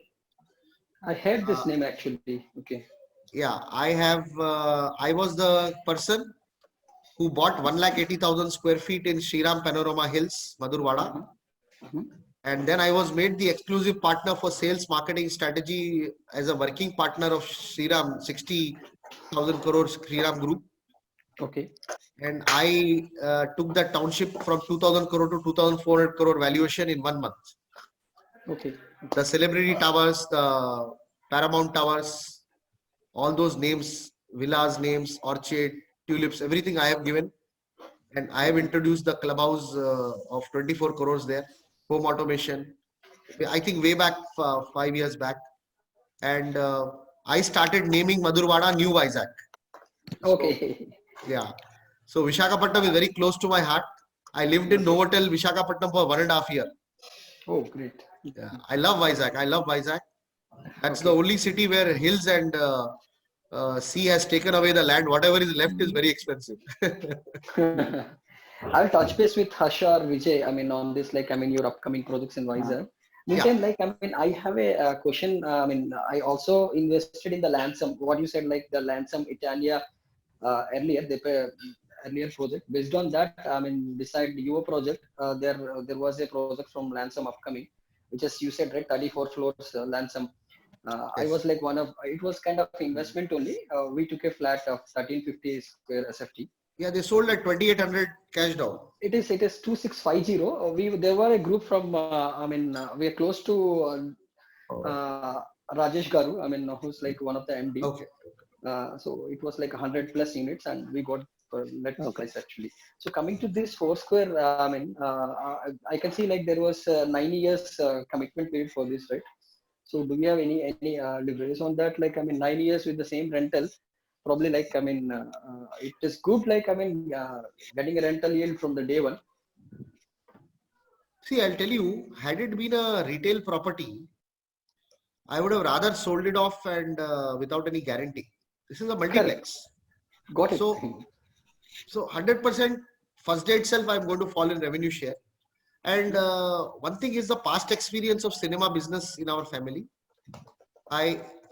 I heard this name actually. Okay. Yeah, I was the person who bought 1,80,000 square feet in Sriram Panorama Hills, Madurwada. Mhm. And then I was made the exclusive partner for sales marketing strategy as a working partner of Sriram 60,000 crore Sriram Group. Okay. And I took that township from 2,000 crore to 2,400 crore valuation in 1 month. Okay. The Celebrity Towers, the Paramount Towers, all those names, villas names, orchid, tulips, everything I have given. And I have introduced the clubhouse of 24 crores there, home automation. I think way back 5 years back. And I started naming Madurwada New Vizag. Okay. Yeah. So Visakhapatnam is very close to my heart. I lived in Novotel, Visakhapatnam for 1.5 years. Oh, great. Yeah. I love Vizag. I love Vizag. That's Okay. the only city where hills and sea has taken away the land. Whatever is left is very expensive. I'll touch base with Harsha or Vijay. I mean, on this, like, I mean, your upcoming projects in Vizag. Yeah. Meantime, like, I mean, I have a question. I mean, I also invested in the Lansum. What you said, like the Lansum Italia earlier, earlier project. Based on that, I mean, beside your project, there was a project from Lansum upcoming, which is you said right, 34 floors Lansum. I Yes. was like it was kind of investment only. We took a flat of 1350 square SFT. Yeah, they sold at 2,800 cash down. It is 2650. There were a group from I mean we are close to Rajesh Garu. I mean who's like one of the MD. Okay. So it was like 100 plus units, and we got net price actually. So coming to this 4 square, I mean I can see like there was 9 years commitment period for this, right? So do we have any leverage on that? Like I mean 9 years with the same rental. Probably like I mean it is good, like I mean getting a rental yield from the day one. See, I'll tell you, had it been a retail property, I would have rather sold it off and without any guarantee. This is a multiplex. Got it. So 100% first day itself, I'm going to fall in revenue share. And one thing is the past experience of cinema business in our family.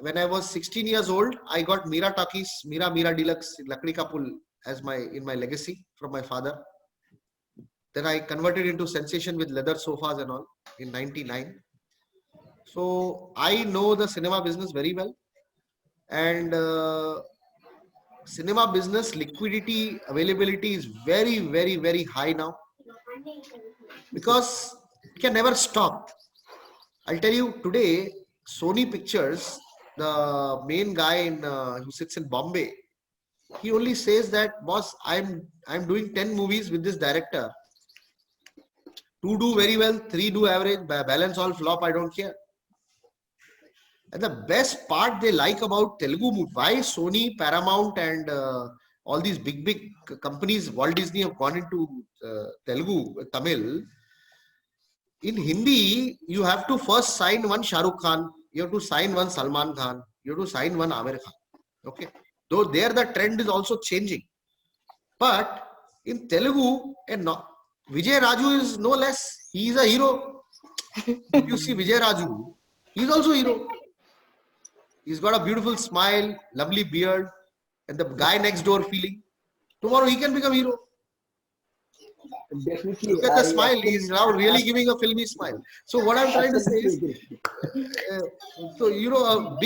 When I was 16 years old, I got Mira Talkies, Mira Deluxe in Lakdi Ka Pul as in my legacy from my father. Then I converted into Sensation with leather sofas and all in 99. So I know the cinema business very well. And cinema business liquidity availability is very, very, very high now. Because it can never stop. I'll tell you today, Sony Pictures, the main guy who sits in Bombay, he only says that, boss, I'm doing 10 movies with this director. 2 do very well, 3 do average, balance all flop, I don't care. And the best part they like about Telugu movie, why Sony, Paramount and all these big companies, Walt Disney have gone into Telugu, Tamil. In Hindi, you have to first sign one Shah Rukh Khan, you have to sign one Salman Khan, you have to sign one Aamir Khan. Okay. Though there the trend is also changing. But in Telugu, Vijay Raju is no less. He is a hero. If you see Vijay Raju, he is also a hero. He's got a beautiful smile, lovely beard, and the guy next door feeling. Tomorrow he can become a hero. Definitely. Look at the smile. He's now really giving a filmy smile. So what I'm trying to say is, so a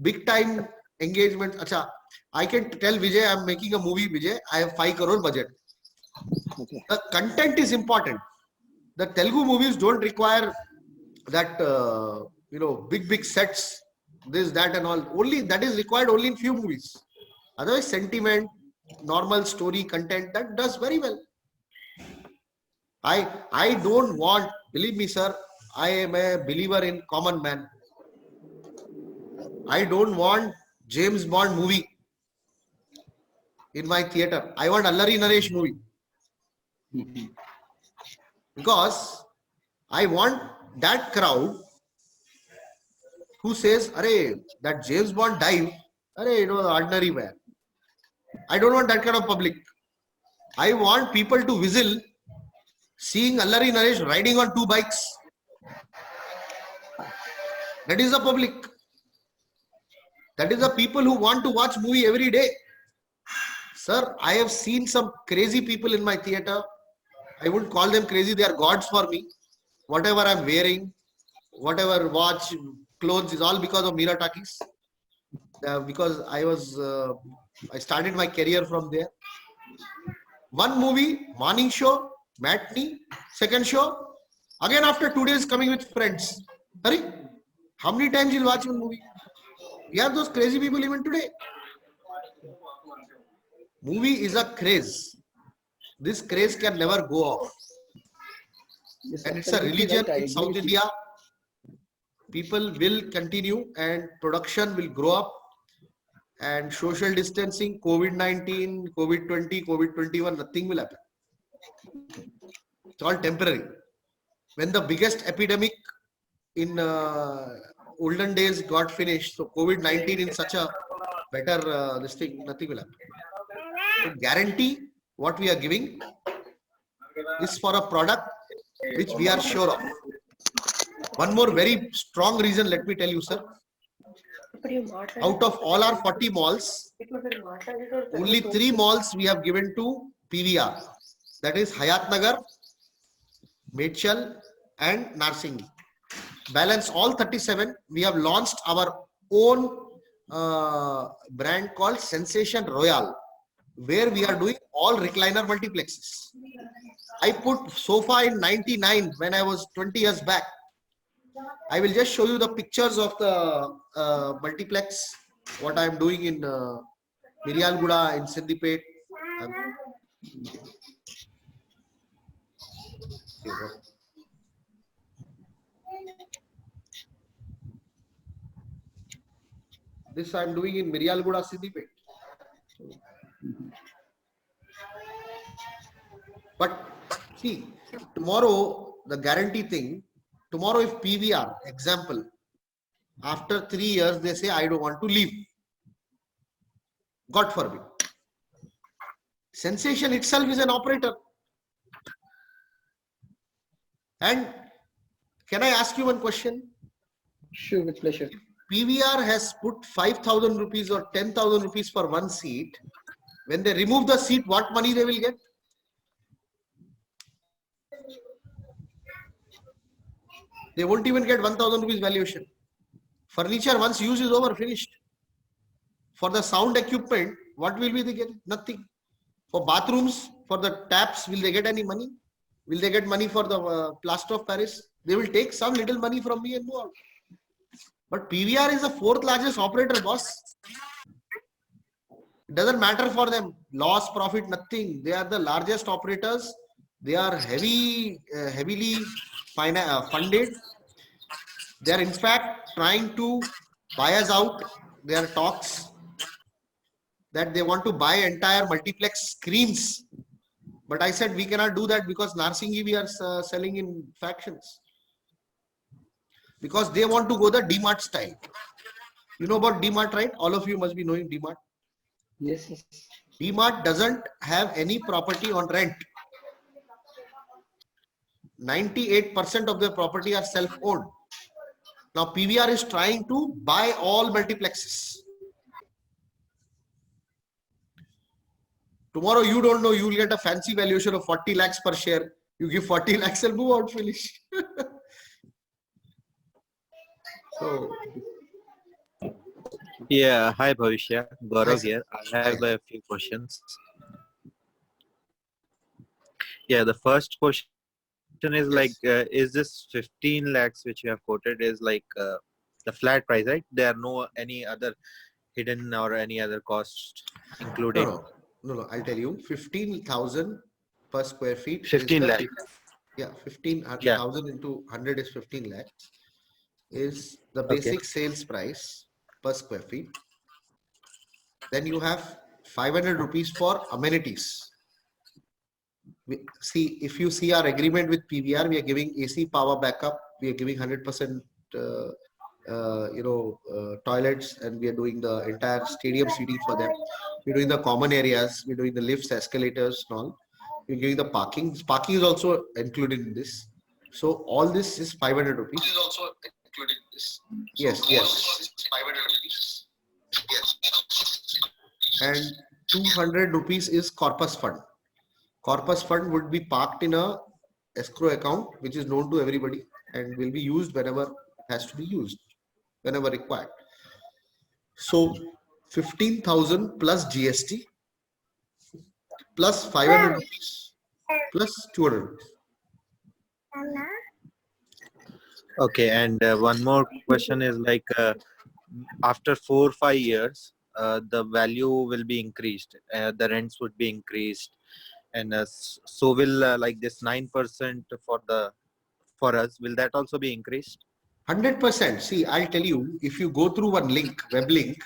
big time engagement. Acha, I can tell Vijay I'm making a movie. Vijay, I have 5 crore budget. Okay. The content is important. The Telugu movies don't require that big sets, this, that, and all. Only that is required only in few movies. Otherwise, sentiment, normal story content, that does very well. I don't want, believe me, sir, I am a believer in common man. I don't want James Bond movie in my theater. I want Allari Naresh movie. Because I want that crowd who says, "Arey, that James Bond dive, arey, it was ordinary man." I don't want that kind of public. I want people to whistle seeing Allari Naresh riding on 2 bikes. That is the public. That is the people who want to watch movie every day. Sir, I have seen some crazy people in my theater. I wouldn't call them crazy. They are gods for me. Whatever I'm wearing, whatever watch, clothes is all because of Mira Takis. Because I started my career from there. One movie, morning show, matinee, second show. Again after 2 days coming with friends. Hurry, how many times you'll watch one movie? We have those crazy people even today. Movie is a craze. This craze can never go off. Yes, And it's a religion in South India. People will continue and production will grow up, and social distancing, COVID-19, COVID-20, COVID-21, nothing will happen. It's all temporary. When the biggest epidemic in olden days got finished, so COVID-19 in such a better this thing, nothing will happen. So guarantee what we are giving is for a product which we are sure of. One more very strong reason, let me tell you, sir. Out of all our 40 malls, only 3 malls we have given to PVR. That is Hayat Nagar, Mechal, and Narsingi. Balance all 37. We have launched our own brand called Sensation Royale, where we are doing all recliner multiplexes. I put sofa in 99 when I was 20 years back. I will just show you the pictures of the multiplex, what I am doing in Miryalguda, in Siddipet. This I am doing in Miryalguda, Siddipet. But see, tomorrow, the guarantee thing, tomorrow if PVR, example, after 3 years, they say, I don't want to leave. God forbid. Sensation itself is an operator. And can I ask you one question? Sure, with pleasure. PVR has put 5,000 rupees or 10,000 rupees for one seat. When they remove the seat, what money they will get? They won't even get 1,000 rupees valuation. Furniture, once use is over, finished. For the sound equipment, what will be they get? Nothing. For bathrooms, for the taps, will they get any money? Will they get money for the plaster of Paris? They will take some little money from me and move out. But PVR is the 4th largest operator, boss. It doesn't matter for them. Loss, profit, nothing. They are the largest operators. They are heavily funded. They are in fact trying to buy us out. There are talks that they want to buy entire multiplex screens. But I said we cannot do that because Narsingi we are selling in factions. Because they want to go the DMart style. You know about DMart, right? All of you must be knowing DMart. Yes, yes. DMart doesn't have any property on rent. 98% of their property are self-owned. Now PVR is trying to buy all multiplexes. Tomorrow you don't know, you will get a fancy valuation of 40 lakhs per share. You give 40 lakhs and move out, finish. So, yeah, hi Bhavishya, Gaurav Hi, here. I have a few questions. Yeah, the first question is like, is this 15 lakhs which you have quoted is like the flat price, right? There are no any other hidden or any other cost included. No. I'll tell you. 15,000 per square feet. 15 lakhs. Yeah, 15,000 into 100 is 15 lakhs. Is the basic sales price per square feet. Then you have 500 rupees for amenities. See, if you see our agreement with PVR, we are giving AC power backup. We are giving 100% toilets, and we are doing the entire stadium seating for them. We're doing the common areas. We're doing the lifts, escalators, and all. We're giving the parking. Parking is also included in this. So all this is 500 rupees. Is also included in this. Yes. 500 rupees. Yes. And 200 rupees is corpus fund. Corpus fund would be parked in a escrow account, which is known to everybody and will be used whenever it has to be used, whenever required. So 15,000 plus GST plus 500 rupees plus 200 rupees. Okay, and one more question is like, after 4 or 5 years, the value will be increased, the rents would be increased, and so will like this 9% for us, will that also be increased? 100%. See, I'll tell you, if you go through one link, web link,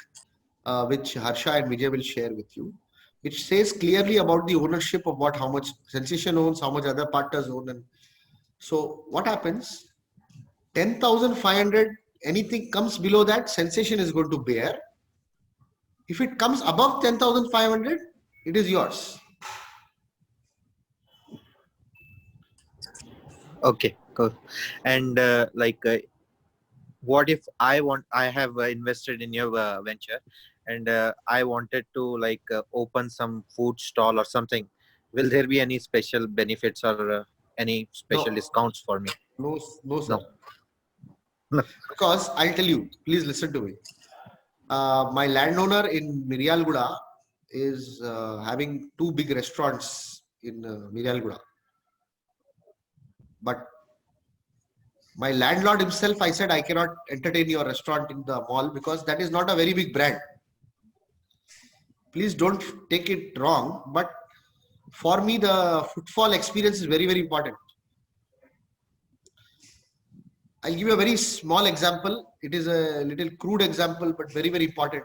which Harsha and Vijay will share with you, which says clearly about the ownership of how much Sensation owns, how much other partners own. And so what happens? 10,500, anything comes below that, Sensation is going to bear. If it comes above 10,500, it is yours. Okay, cool. And what if I have invested in your venture, and I wanted to like open some food stall or something? Will there be any special benefits or any special discounts for me? No, sir. No. Because I'll tell you, please listen to me. My landowner in Miryalguda is having 2 big restaurants in Miryalguda. But my landlord himself, I said, I cannot entertain your restaurant in the mall because that is not a very big brand. Please don't take it wrong. But for me, the footfall experience is very, very important. I'll give you a very small example. It is a little crude example, but very, very important.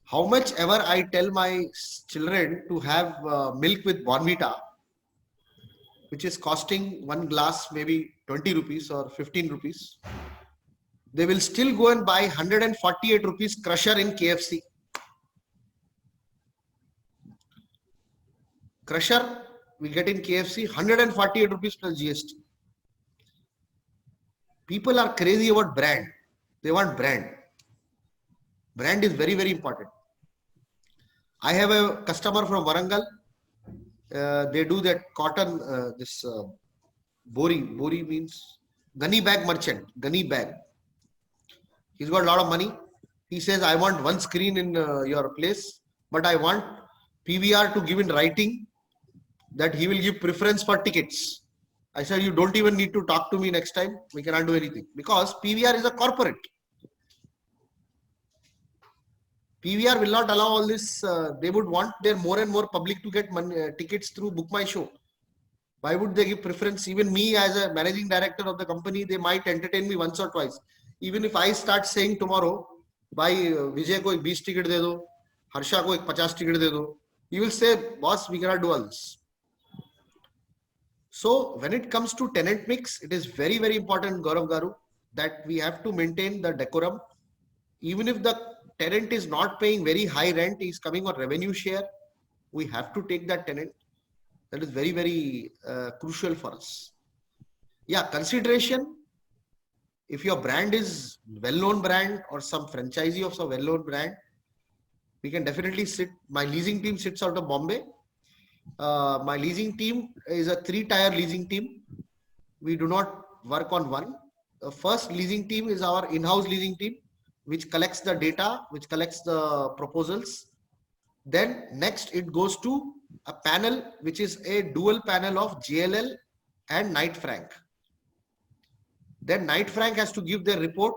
How much ever I tell my children to have milk with Bonvita, which is costing one glass maybe 20 rupees or 15 rupees, they will still go and buy 148 rupees crusher in KFC. Crusher we get in KFC 148 rupees plus GST. People are crazy about brand. They want brand. Brand is very, very important. I have a customer from Warangal. They do that cotton, Bori means gunny bag merchant, gunny bag. He's got a lot of money. He says, I want one screen in your place, but I want PVR to give in writing that he will give preference for tickets. I said, you don't even need to talk to me next time. We cannot do anything because PVR is a corporate. PVR will not allow all this. They would want their more and more public to get tickets through Book My Show. Why would they give preference? Even me as a managing director of the company, they might entertain me once or twice. Even if I start saying tomorrow, by Vijay ko 20 ticket de do, Harsha ko 50 ticket de do, you will say, boss, we cannot do all this. So when it comes to tenant mix, it is very, very important, Gaurav Garu, that we have to maintain the decorum. Even if the tenant is not paying very high rent, he is coming on revenue share, we have to take that tenant. That is very, very crucial for us. Yeah, consideration. If your brand is well-known brand or some franchisee of some well-known brand, we can definitely sit. My leasing team sits out of Bombay. My leasing team is a 3-tier leasing team. We do not work on one. The first leasing team is our in-house leasing team, which collects the data, which collects the proposals. Then next it goes to a panel, which is a dual panel of JLL and Knight Frank. Then Knight Frank has to give their report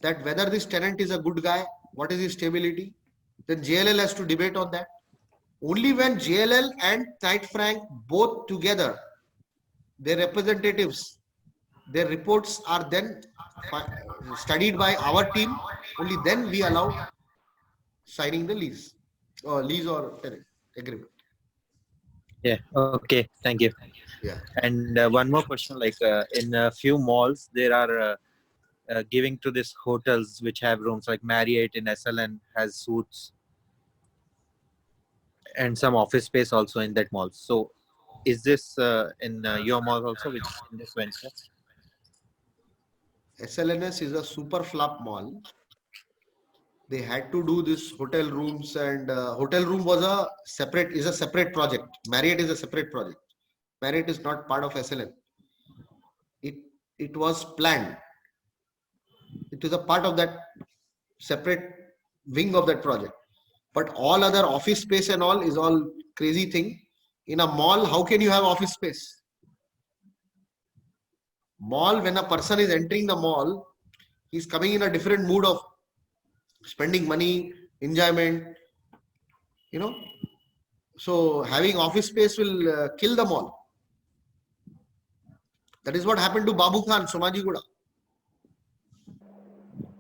that whether this tenant is a good guy, what is his stability. Then JLL has to debate on that. Only when JLL and Knight Frank both together, their representatives, their reports are then studied by our team, only then we allow signing the lease or tenant agreement. Yeah. Okay. Thank you. Yeah. And one more question, like in a few malls, there are giving to this hotels which have rooms, like Marriott in SLN has suites and some office space also in that mall. So is this in your mall also, which in this venture? SLNS is a super flop mall. They had to do this hotel rooms, and hotel room was a separate project. Marriott is a separate project. Marriott is not part of SLN. It was planned. It is a part of that separate wing of that project. But all other office space and all is all crazy thing. In a mall, how can you have office space? Mall, when a person is entering the mall, he's coming in a different mood of spending money, enjoyment, you know. So having office space will kill the mall. That is what happened to Babu Khan, Somajigoda.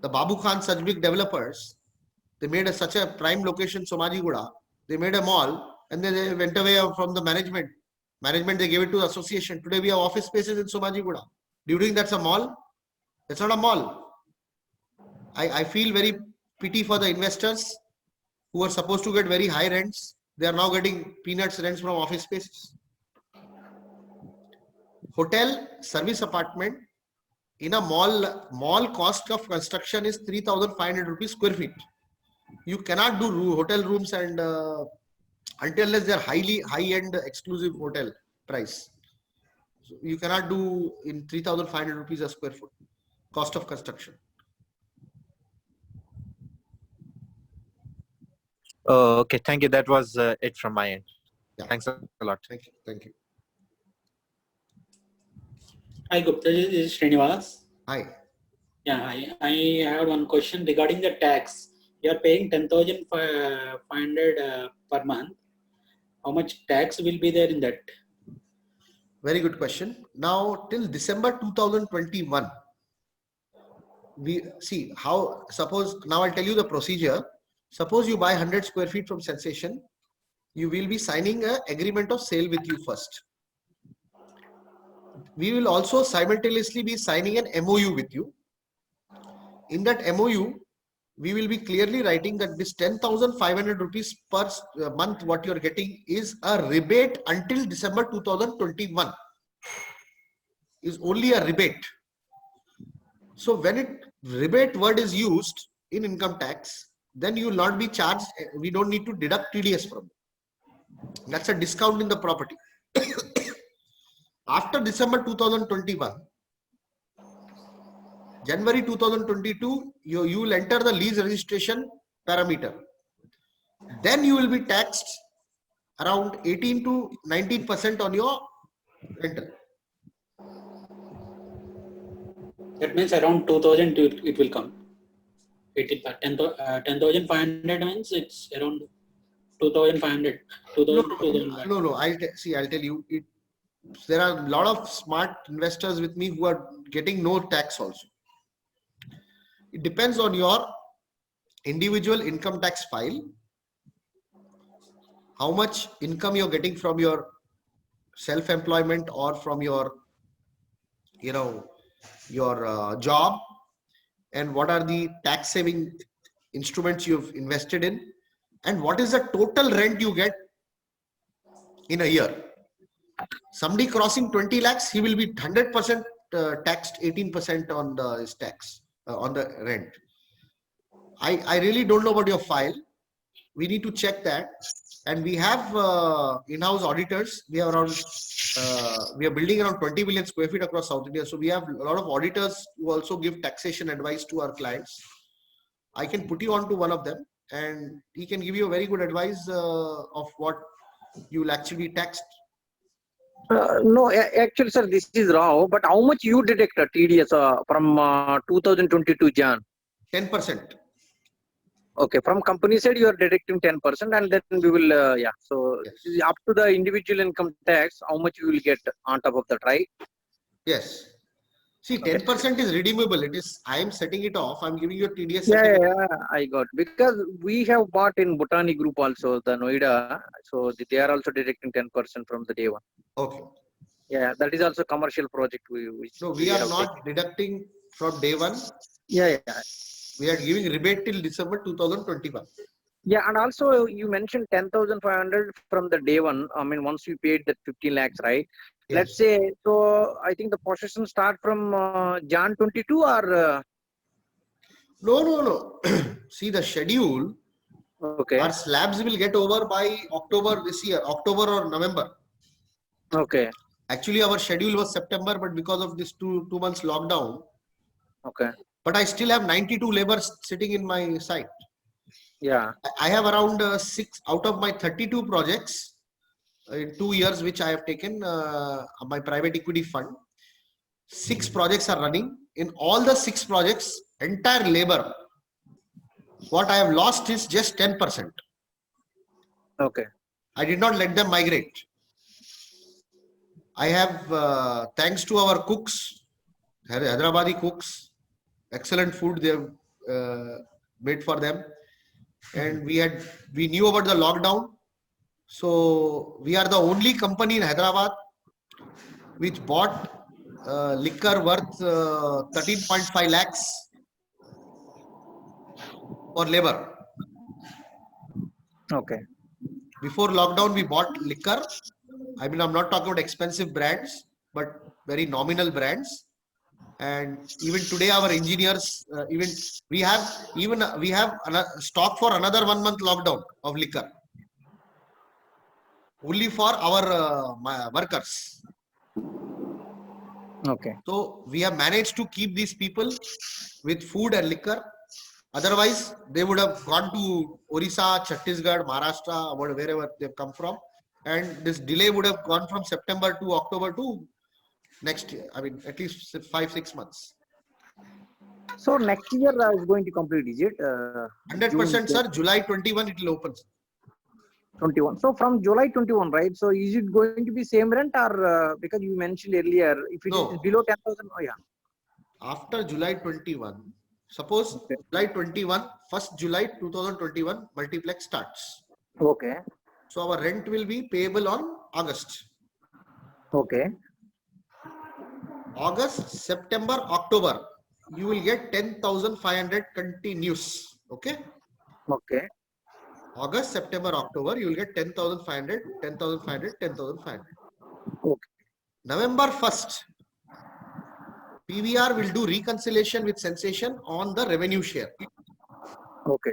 The Babu Khan such big developers, they made such a prime location, Somajigoda. They made a mall and then they went away from the management. Management, they gave it to the association. Today we have office spaces in Somajigoda. Do you think that's a mall? It's not a mall. I feel very pity for the investors who are supposed to get very high rents. They are now getting peanuts rents from office spaces. Hotel, service apartment, in a mall cost of construction is 3,500 rupees square feet. You cannot do hotel rooms and until unless they are high-end exclusive hotel price. So you cannot do in 3,500 rupees a square foot cost of construction. Oh, okay. Thank you. That was it from my end. Yeah. Thanks a lot. Thank you. Thank you. Hi, Gupta. This is Srinivas. Hi. Yeah, I have one question regarding the tax. You are paying 10,500 per month. How much tax will be there in that? Very good question. Now, till December 2021, we see how, suppose, now I'll tell you the procedure. Suppose you buy 100 square feet from Sensation, you will be signing an agreement of sale with you first. We will also simultaneously be signing an MOU with you. In that MOU, we will be clearly writing that this 10,500 rupees per month what you are getting is a rebate until December 2021. Is only a rebate. So when rebate word is used in income tax, then you will not be charged. We don't need to deduct TDS from it. That's a discount in the property. After December 2021, January 2022, you will enter the lease registration parameter. Then you will be taxed around 18 to 19% on your rental. That means around 2,000 it will come. 10,500 means it's around 2,500. 2,000 to 2,500. No. I'll tell you. There are a lot of smart investors with me who are getting no tax also. It depends on your individual income tax file, how much income you're getting from your self-employment or from your job, and what are the tax saving instruments you've invested in, and what is the total rent you get in a year. Somebody crossing 20 lakhs, he will be 100% taxed, 18% on his tax on the rent. I really don't know about your file. We need to check that. And we have in-house auditors. We are building around 20 million square feet across South India. So we have a lot of auditors who also give taxation advice to our clients. I can put you on to one of them and he can give you a very good advice of what you will actually be taxed. No, actually, sir, this is wrong. But how much you deduct TDS from 2022 Jan? 10%. Okay, from company side you are deducting 10%, and then we will yeah. So Yes. up to the individual income tax, how much you will get on top of that, right? Yes. See, Okay. 10% is redeemable. It is, I am setting it off. I'm giving you a TDS Yeah, certificate. I got, because we have bought in Botani Group also, the Noida, so they are also deducting 10% from the day one. Okay. Yeah, that is also commercial project which So we we are have taken. not deducting from day one. Yeah. We are giving rebate till December 2021. Yeah, and also you mentioned 10,500 from the day one. I mean, once you paid that 15 lakhs, right? Let's Yes. say, so I think the possession start from Jan 22 or No. See the schedule. okay, Our slabs will get over by October this year, October or November. okay, Actually, our schedule was September, but because of this two months lockdown, okay, but I still have 92 laborers sitting in my site. yeah, I have around 6 out of my 32 projects in 2 years, which I have taken my private equity fund. 6 projects are running. In all the 6 projects, entire labor, what I have lost is just 10%. okay, I did not let them migrate. I have, thanks to our cooks, Hyderabadi cooks, excellent food they have made for them. And we knew about the lockdown. So we are the only company in Hyderabad which bought liquor worth 13.5 lakhs for labor. okay, Before lockdown, we bought liquor. I mean, I'm not talking about expensive brands, but very nominal brands. And even today, our engineers, we have stock for another 1 month lockdown of liquor, only for our workers. okay, So we have managed to keep these people with food and liquor. Otherwise, they would have gone to Orissa, Chhattisgarh, Maharashtra, wherever they've come from. And this delay would have gone from September to October to next year. I mean, at least 5-6 months. So next year is going to complete, is it? 100%, sir. July 21, it will open. 21. So from July 21, right? So is it going to be same rent, or because you mentioned earlier, if it is below 10,000, oh yeah. After July 21, suppose Okay. July 21, 1st July 2021, multiplex starts. Okay. So our rent will be payable on August. Okay. August, September, October, you will get 10,500 continuous. Okay. Okay. August, September, October, you will get 10,500, 10,500, 10,500. Okay. November 1st, PVR will do reconciliation with Sensation on the revenue share. Okay.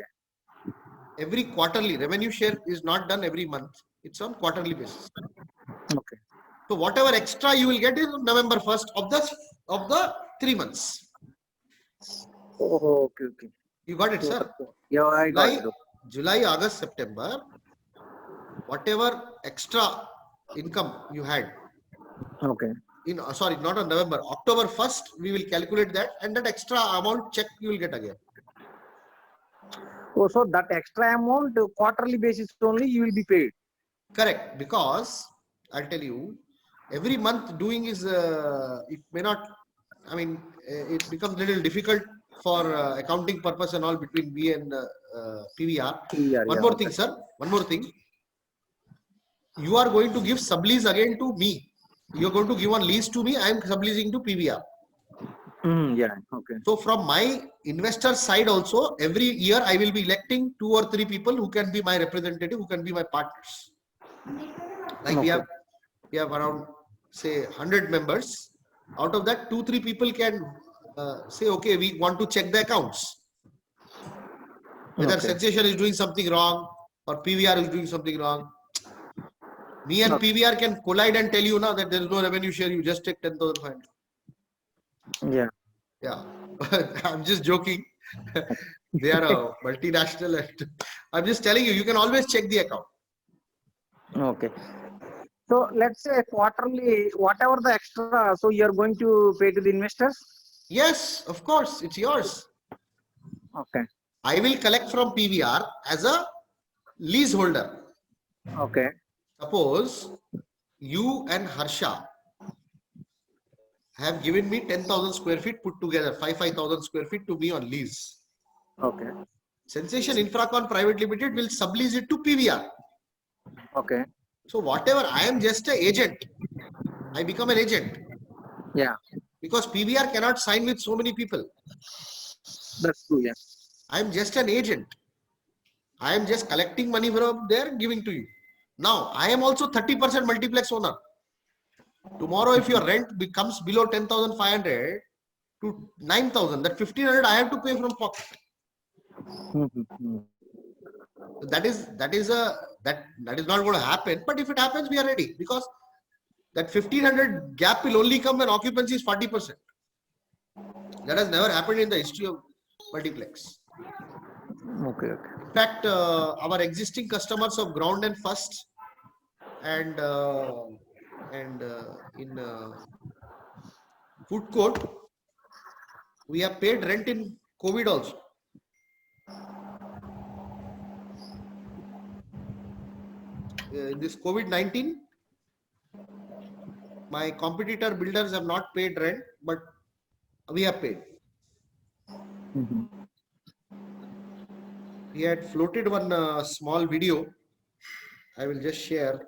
Every quarterly revenue share is not done every month. It's on quarterly basis. Okay. So whatever extra you will get is November 1st of the 3 months. Oh, okay. Okay. You got it, sir? Yeah, I got it. July, August, September, whatever extra income you had. Okay. Sorry, not on November, October 1st, we will calculate that, and that extra amount check you will get again. Oh, so that extra amount quarterly basis only you will be paid. Correct, because I'll tell you, every month doing is it may not. I mean, it becomes a little difficult for accounting purpose and all between B and PVR. One more thing, sir. One more thing. You are going to give sublease again to me. You are going to give one lease to me. I am subleasing to PVR. Yeah. Okay. So from my investor side also, every year I will be electing 2 or 3 people who can be my representative, who can be my partners. Like Okay. we have around say 100 members. Out of that, 2-3 people can say, okay, we want to check the accounts. Whether Sensation is doing something wrong or PVR is doing something wrong. Me and PVR can collide and tell you now that there is no revenue share. You just take 10,500. Yeah. Yeah. I'm just joking. They are a multinational. And I'm just telling you, you can always check the account. Okay. So let's say quarterly, whatever the extra, so you're going to pay to the investors? Yes, of course, it's yours. Okay. I will collect from PVR as a leaseholder. Okay. Suppose you and Harsha have given me 10,000 square feet put together, 5,000 square feet to me on lease. Okay. Sensation Infracon Private Limited will sublease it to PVR. Okay. So whatever, I am just an agent. I become an agent Yeah, because PVR cannot sign with so many people. that's true. Yeah. I am just an agent. I am just collecting money from there, giving to you. Now, I am also 30% multiplex owner. Tomorrow, if your rent becomes below 10,500 to 9,000, that 1,500 I have to pay from pocket. That is not going to happen. But if it happens, we are ready because that 1,500 gap will only come when occupancy is 40%. That has never happened in the history of multiplex. Okay. Okay. In fact, our existing customers of Ground and First and in food court, we have paid rent in COVID also. This COVID-19, my competitor builders have not paid rent, but we have paid. We had floated one small video. I will just share.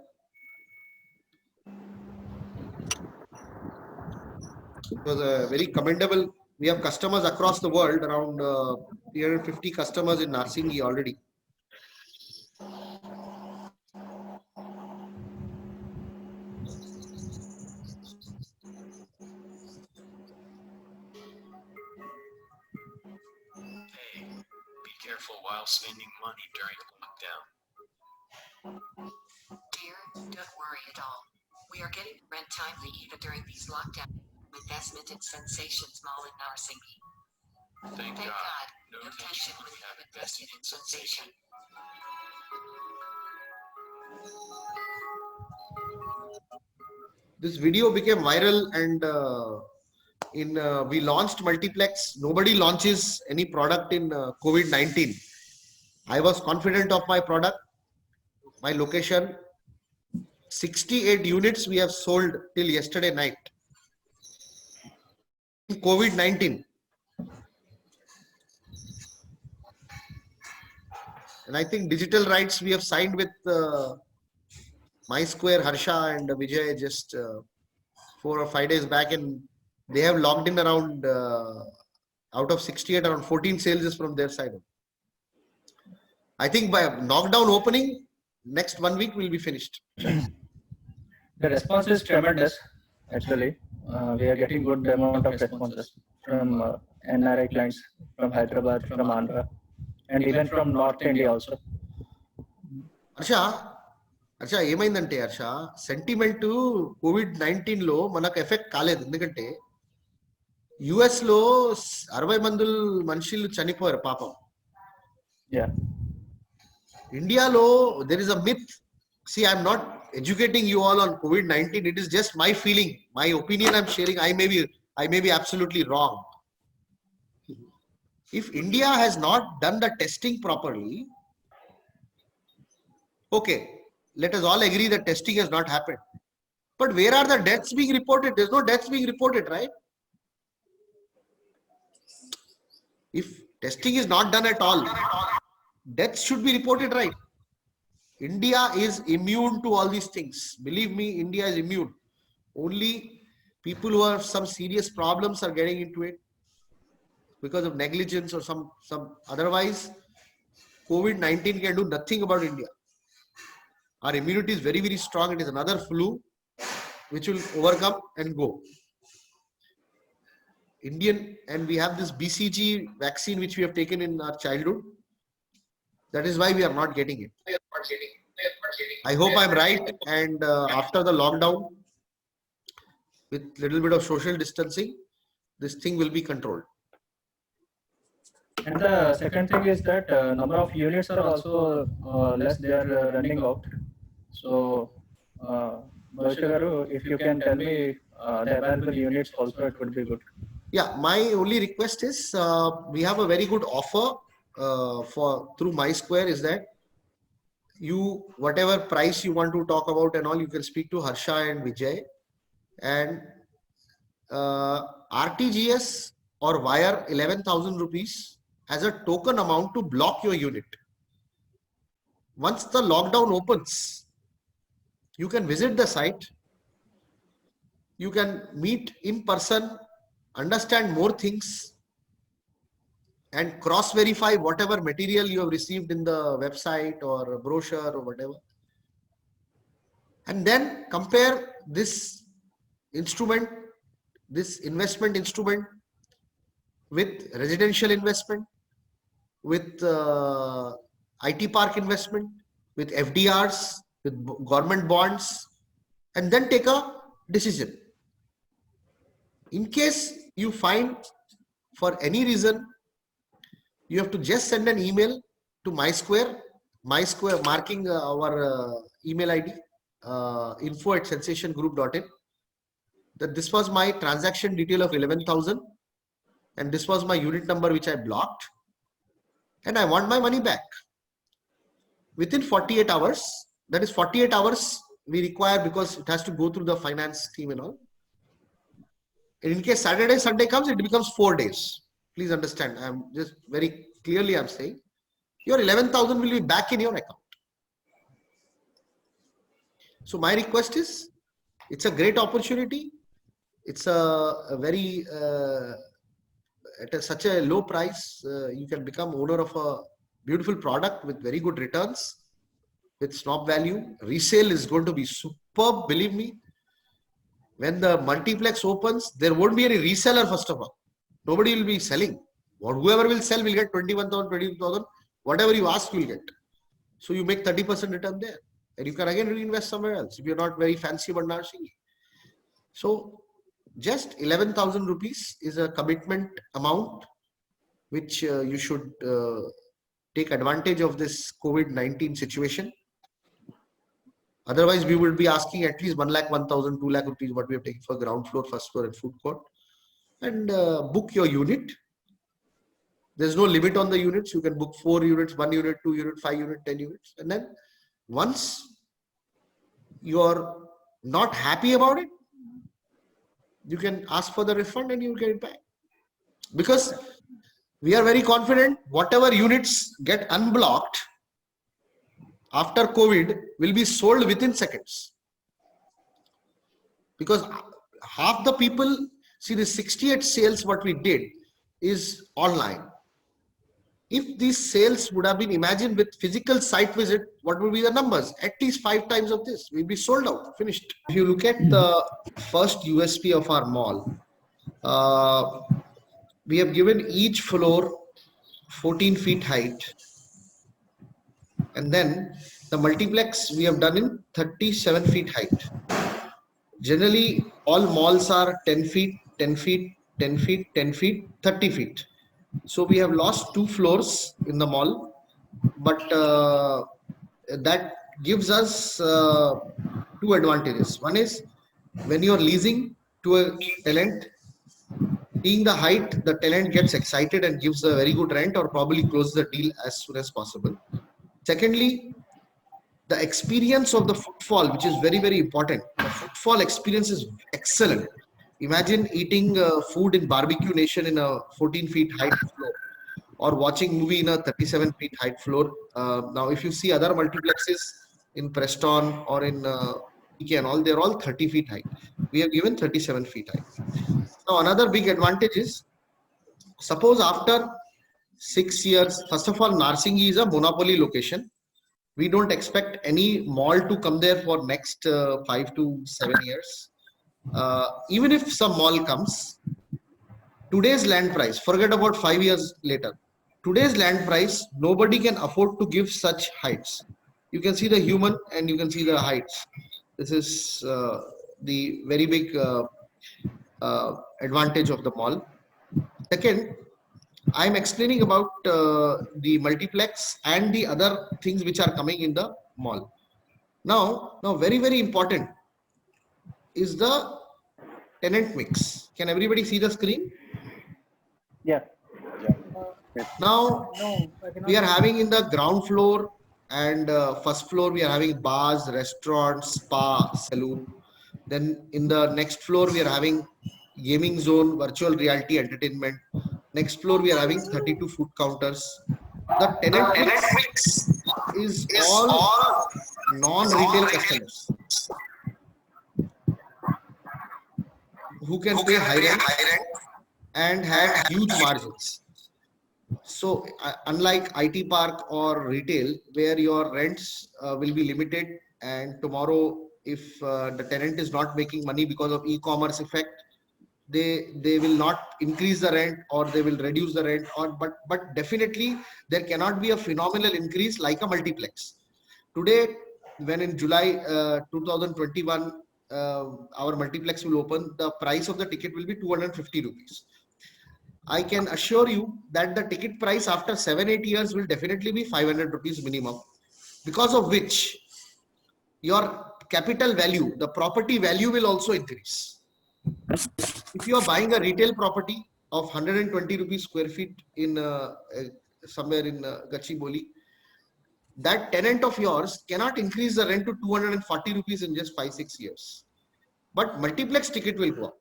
It was a very commendable. We have customers across the world, around 350 customers in Narsingi already. Hey, be careful while spending money during lockdown. Dear, don't worry at all. We are getting rent timely even during these lockdown investment in Sensations Mall in Narsingi. Thank Thank God. God, No no tension tension when when we have invested in Sensation. This video became viral and we launched multiplex. Nobody launches any product in COVID-19. I was confident of my product, my location. 68 units we have sold till yesterday night. In COVID-19. And I think digital rights we have signed with My Square, Harsha and Vijay just 4 or 5 days back, and they have logged in around out of 68, around 14 sales is from their side. I think by knockdown opening, next 1 week will be finished. The response is tremendous. Actually, we are getting good amount of responses from NRI clients from Hyderabad, from Andhra, and even from North India also. Harsha ఏమైందంటే Harsha sentiment COVID-19 లో మనకు effect కాలేదు. ఎందుకంటే US లో 60 మంది మనుషులు చనిపోయారు పాపం. ఇండియాలో there is a myth. See, I'm not educating you all on COVID-19. It is just my feeling, my opinion I'm sharing. I may be absolutely wrong. If India has not done the testing properly, okay, let us all agree that testing has not happened. But where are the deaths being reported? There's no deaths being reported, right? If testing is not done at all, deaths should be reported, right? India is immune to all these things. Believe me, India is immune. Only people who have some serious problems are getting into it because of negligence or some otherwise. COVID-19 can do nothing about India. Our immunity is very, very strong. It is another flu which will overcome and go. And we have this BCG vaccine which we have taken in our childhood. That is why we are not getting it. I hope I'm right. And after the lockdown, with little bit of social distancing, this thing will be controlled. And the second thing is that number of units are also less. They are running out. So Bhavishya Garu, if you can tell me the available units also, it would be good. Yeah, my only request is we have a very good offer for through MySquare is that you whatever price you want to talk about and all, you can speak to Harsha and Vijay, and RTGS or wire 11,000 rupees as a token amount to block your unit. Once the lockdown opens, you can visit the site, you can meet in person, understand more things, and cross verify whatever material you have received in the website or brochure or whatever. And then compare this instrument, this investment instrument with residential investment, with IT park investment, with FDRs, with government bonds, and then take a decision. In case you find for any reason, you have to just send an email to MySquare marking our email ID info@sensationgroup.in, that this was my transaction detail of 11,000 and this was my unit number which I blocked, and I want my money back. Within 48 hours, that is 48 hours we require because it has to go through the finance team and all. And in case Saturday, Sunday comes, it becomes 4 days. Please understand, I'm just very clearly I'm saying your 11,000 will be back in your account. So my request is, it's a great opportunity. It's a very at such a low price, you can become owner of a beautiful product with very good returns, with snob value. Resale is going to be superb, believe me. When the multiplex opens, there won't be any reseller first of all. Nobody will be selling. Or whoever will sell will get 21,000, 22,000. Whatever you ask, you will get. So you make 30% return there. And you can again reinvest somewhere else if you're not very fancy about Narsingi. So just 11,000 rupees is a commitment amount which you should take advantage of this COVID-19 situation. Otherwise, we will be asking at least 1 lakh, 1,000, 2 lakh rupees what we have taken for ground floor, first floor and food court. And book your unit. There's no limit on the units. You can book 4 units, 1 unit, 2 units, 5 units, 10 units. And then once you're not happy about it, you can ask for the refund and you'll get it back. Because we are very confident whatever units get unblocked after COVID will be sold within seconds. Because half the people, see the 68 sales what we did is online. If these sales would have been imagined with physical site visit, what would be the numbers? At least 5 times of this. We'll be sold out, finished. If you look at the first USP of our mall, we have given each floor 14 feet height. And then the multiplex we have done in 37 feet height. Generally, all malls are 10 feet, 10 feet, 10 feet, 10 feet, 30 feet. So we have lost 2 floors in the mall, but that gives us 2 advantages. One is when you are leasing to a tenant, seeing the height, the tenant gets excited and gives a very good rent or probably closes the deal as soon as possible. Secondly, the experience of the footfall, which is very, very important. The footfall experience is excellent. Imagine eating food in Barbecue Nation in a 14 feet height floor or watching movie in a 37 feet height floor. Now, if you see other multiplexes in Preston or in PK and all, they're all 30 feet height. We have given 37 feet height. Now, another big advantage is, suppose after 6 years, first of all, Narsingi is a monopoly location. We don't expect any mall to come there for next 5 to 7 years. Even if some mall comes, today's land price, forget about 5 years later. Today's land price, nobody can afford to give such heights. You can see the human and you can see the heights. This is the very big advantage of the mall. Second, I'm explaining about the multiplex and the other things which are coming in the mall. Now very, very important. is the tenant mix. Can everybody see the screen? Yeah. Now we are having in the ground floor and first floor, we are having bars, restaurants, spa, saloon. Then in the next floor, we are having gaming zone, virtual reality entertainment. Next floor, we are having 32 food counters. The tenant mix is all non-retail customers who can pay high rent and have huge margins. So unlike IT park or retail, where your rents will be limited, and tomorrow if the tenant is not making money because of e-commerce effect, they will not increase the rent or they will reduce the rent, or but definitely there cannot be a phenomenal increase like a multiplex. Today, when in July 2021 our multiplex will open, the price of the ticket will be 250 rupees. I can assure you that the ticket price after 7-8 years will definitely be 500 rupees minimum, because of which your capital value, the property value will also increase. If you are buying a retail property of 120 rupees square feet in somewhere in Gachibowli, that tenant of yours cannot increase the rent to 240 rupees in just 5-6 years. But multiplex ticket will go up.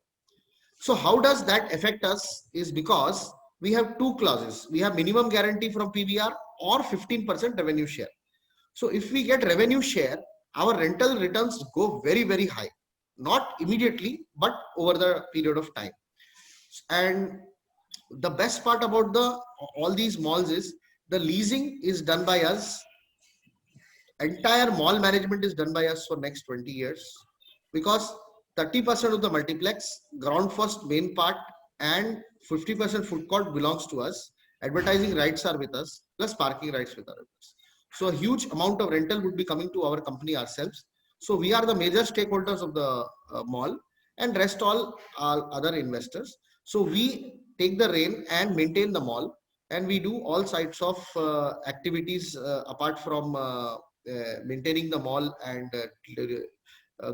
So how does that affect us is because we have two clauses. We have minimum guarantee from PVR or 15% revenue share. So if we get revenue share, our rental returns go very, very high. Not immediately, but over the period of time. And the best part about all these malls is the leasing is done by us. Entire mall management is done by us for next 20 years, because 30% of the multiplex, ground first main part, and 50% food court belongs to us. Advertising rights are with us, plus parking rights with us. So a huge amount of rental would be coming to our company ourselves. So we are the major stakeholders of the mall, and rest all are other investors. So we take the reign and maintain the mall, and we do all sides of activities apart from maintaining the mall and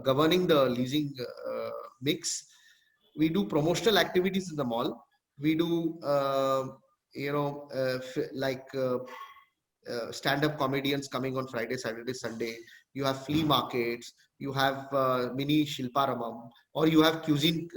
governing the leasing mix. We do promotional activities in the mall. We do, stand-up comedians coming on Friday, Saturday, Sunday. You have flea markets. You have mini Shilparamam, or you have cuisine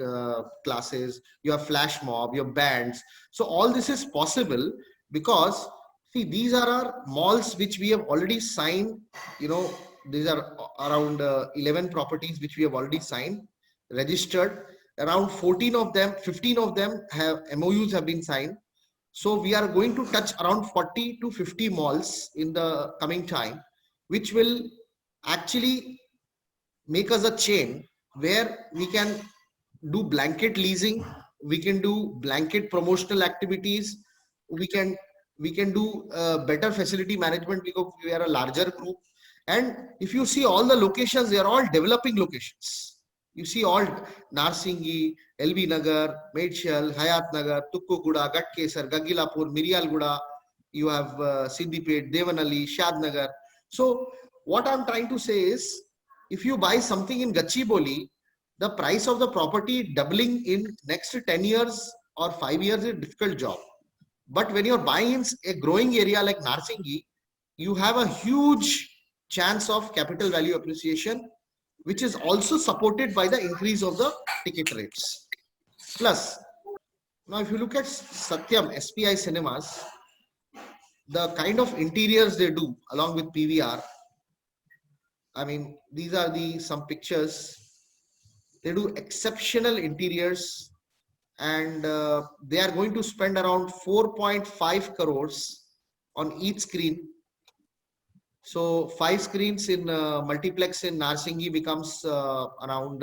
classes. You have flash mob. You have bands. So all this is possible because, see, these are our malls which we have already signed. These are around 11 properties which we have already signed, registered. Around 15 of them have MOUs have been signed. So we are going to touch around 40 to 50 malls in the coming time, which will actually make us a chain where we can do blanket leasing, we can do blanket promotional activities, we can do better facility management because we are a larger group. And if you see all the locations, they are all developing locations. You see all Narsingi, LB Nagar, Medshal, Hayat Nagar, Tukkuguda, Gatkesar, Gagilapur, Miryalguda. You have Sindipet, Devanali, Shad Nagar. So what I'm trying to say is, if you buy something in Gachibowli, the price of the property doubling in next 10 years or 5 years is a difficult job. But when you're buying in a growing area like Narsingi, you have a huge chance of capital value appreciation, which is also supported by the increase of the ticket rates. Plus, now if you look at Satyam, SPI Cinemas, the kind of interiors they do along with PVR, I mean, these are some pictures. They do exceptional interiors, and they are going to spend around 4.5 crores on each screen. So 5 screens in multiplex in Narsingi becomes around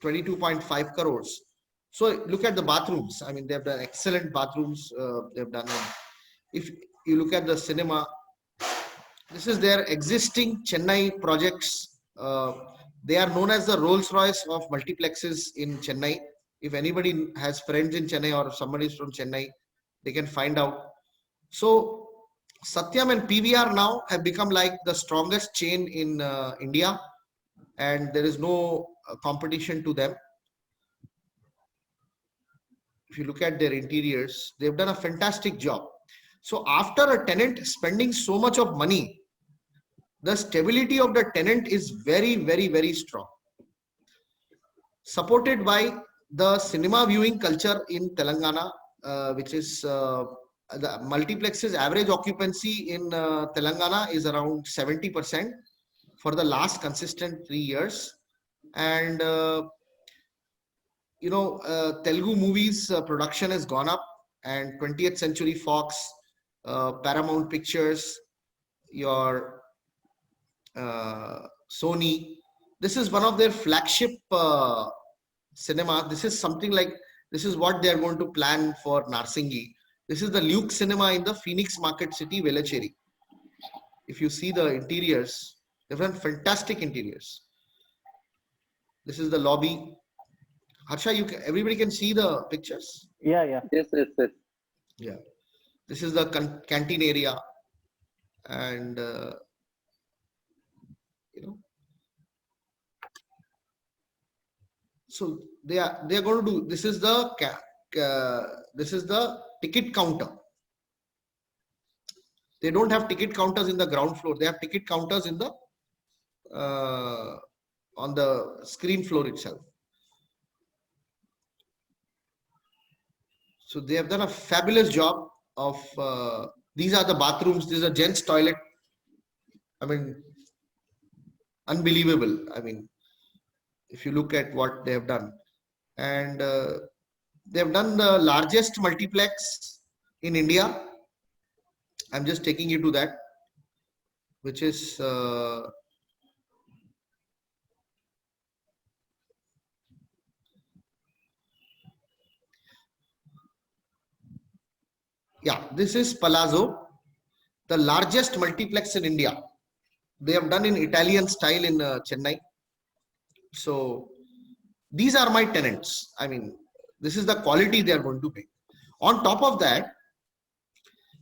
22.5 crores. So look at the bathrooms. I mean, they have done excellent bathrooms. They've done. If you look at the cinema, this is their existing Chennai projects. They are known as the Rolls-Royce of multiplexes in Chennai. If anybody has friends in Chennai or somebody is from Chennai, they can find out. So Satyam and PVR now have become like the strongest chain in India, and there is no competition to them. If you look at their interiors, they've done a fantastic job. So after a tenant spending so much of money, the stability of the tenant is very, very, very strong. Supported by the cinema viewing culture in Telangana, which is the multiplex's average occupancy in Telangana is around 70% for the last consistent 3 years. And Telugu movies production has gone up, and 20th Century Fox, Paramount Pictures, your Sony, this is one of their flagship cinema. This is something like, this is what they are going to plan for Narsingi. This is the Luke Cinema in the Phoenix Market City, Velachery. If you see the interiors, they've done fantastic interiors. This is the lobby. Harsha, everybody can see the pictures? Yeah, yeah. Yes, yes, yes. Yeah. This is the canteen area. And, so they are going to do, this is the ticket counter. They don't have ticket counters in the ground floor. They have ticket counters in the on the screen floor itself. So they have done a fabulous job of these are the bathrooms. This is a gents toilet. I mean, unbelievable. I mean, if you look at what they have done, and they have done the largest multiplex in India. I'm just taking you to that, which is yeah, this is Palazzo, the largest multiplex in India. They have done in Italian style in Chennai. So these are my tenants. I mean, this is the quality they are going to pay. On top of that,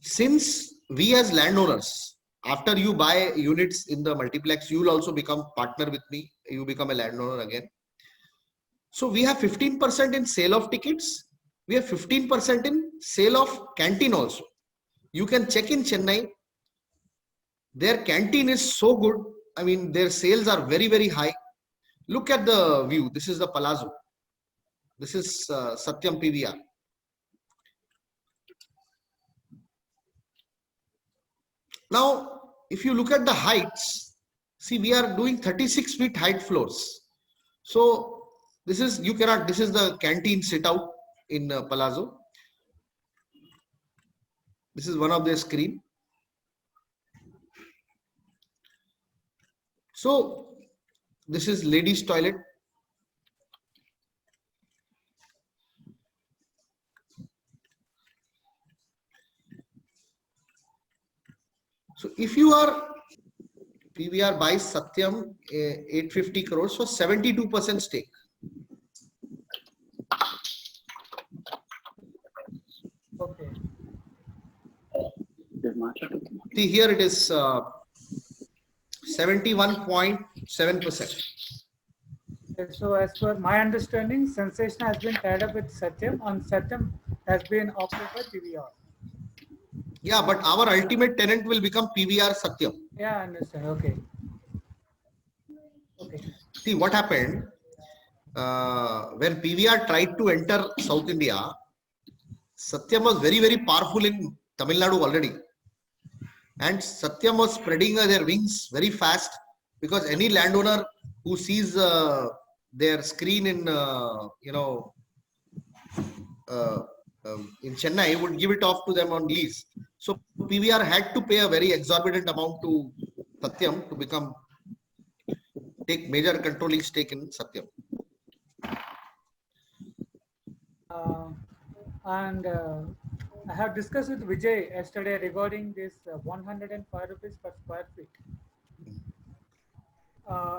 since we as landowners, after you buy units in the multiplex, you will also become partner with me. You become a landowner again. So we have 15% in sale of tickets. We have 15% in sale of canteen also. You can check in Chennai. Their canteen is so good. I mean, their sales are very, very high. Look at the view. This is the Palazzo. This is Satyam PVR. Now, if you look at the heights, see, we are doing 36 feet height floors. So this is, this is the canteen sit out in Palazzo. This is one of their screen. So this is ladies' toilet. So if you are PVR buys Satyam 850 crores for 72% stake. Okay. See, here it is 71.7%. So as per my understanding, Sensation has been tied up with Satyam, and Satyam has been opted by PVR. Yeah, but our ultimate tenant will become PVR Satyam. Yeah, I understand. Okay. Okay. See what happened when PVR tried to enter South India. Satyam was very, very powerful in Tamil Nadu already, and Satyam was spreading their wings very fast, because any landowner who sees their screen in in Chennai would give it off to them on lease. So PVR had to pay a very exorbitant amount to Satyam to take major controlling stake in Satyam. I have discussed with Vijay yesterday regarding this 105 rupees per square feet.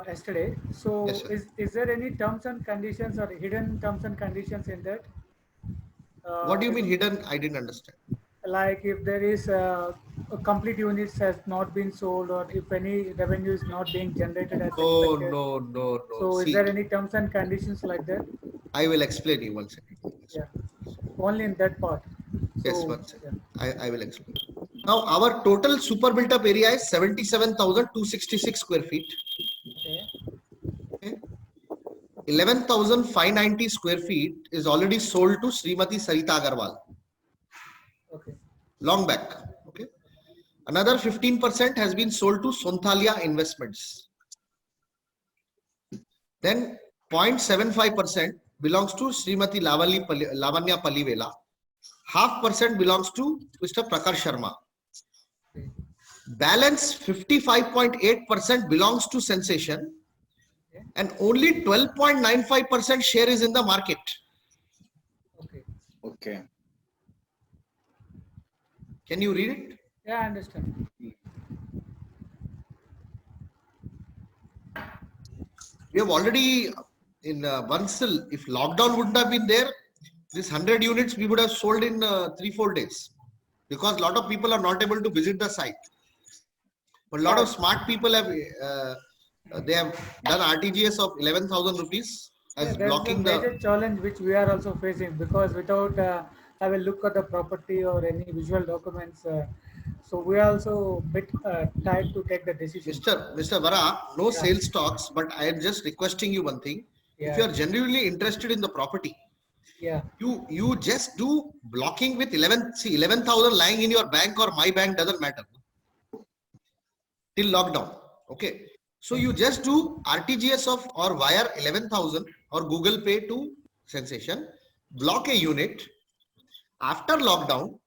Yesterday. So Yes, is there any terms and conditions or hidden terms and conditions in that? What do you mean hidden? I didn't understand. Like if there is a complete units has not been sold, or if any revenue is not being generated as expected. No. So is See, there any terms and conditions like that? I will explain you one second. Yeah, only in that part. Yes, So, one second. yeah. I will explain. Now, our total super built up area is 77,266 square feet. Okay. Okay. 11,590 square feet is already sold to Srimati Sarita Agarwal. Okay. Long back. Okay. Another 15% has been sold to Sonthalia Investments. Then 0.75% belongs to Srimati Lavanya Palivela. 0.5% belongs to Mr. Prakash Sharma. Balance 55.8% belongs to Sensation, and only 12.95% share is in the market. Okay. Okay. Can you read it? Yeah, I understand. We have already in Bansal, if lockdown wouldn't have been there, this 100 units we would have sold in 3-4 days, because a lot of people are not able to visit the site. But a lot of smart people have they have done RTGS of 11,000 rupees as blocking the major challenge which we are also facing, because without have a look at the property or any visual documents, so we are also bit tired to take the decision. Mr. Vara, no sales talks, but I am just requesting you one thing. If you are genuinely interested in the property, you just do blocking with 11,000 lying in your bank or my bank, doesn't matter till lockdown. Okay, so you just do RTGS of or wire 11,000 or Google Pay to Sensation, block a unit. After lockdown,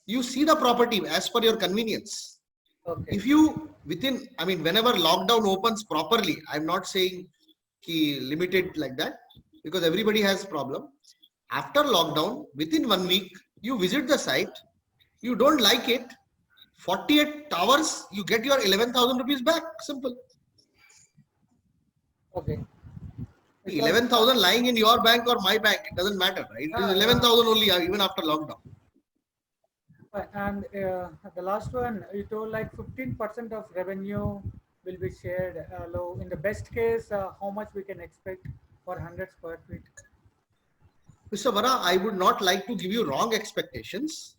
you see the property as per your convenience. Okay. If you whenever lockdown opens properly, I'm not saying limited like that, because everybody has problem. After lockdown, within 1 week, you visit the site. You don't like it, 48 hours, you get your 11,000 rupees back. Simple. Okay. 11,000 lying in your bank or my bank, it doesn't matter, right? It is 11,000 only even after lockdown. And the last one, you told like 15% of revenue will be shared. In the best case, how much we can expect for 100 square feet? Mr. Vara, I would not like to give you wrong expectations,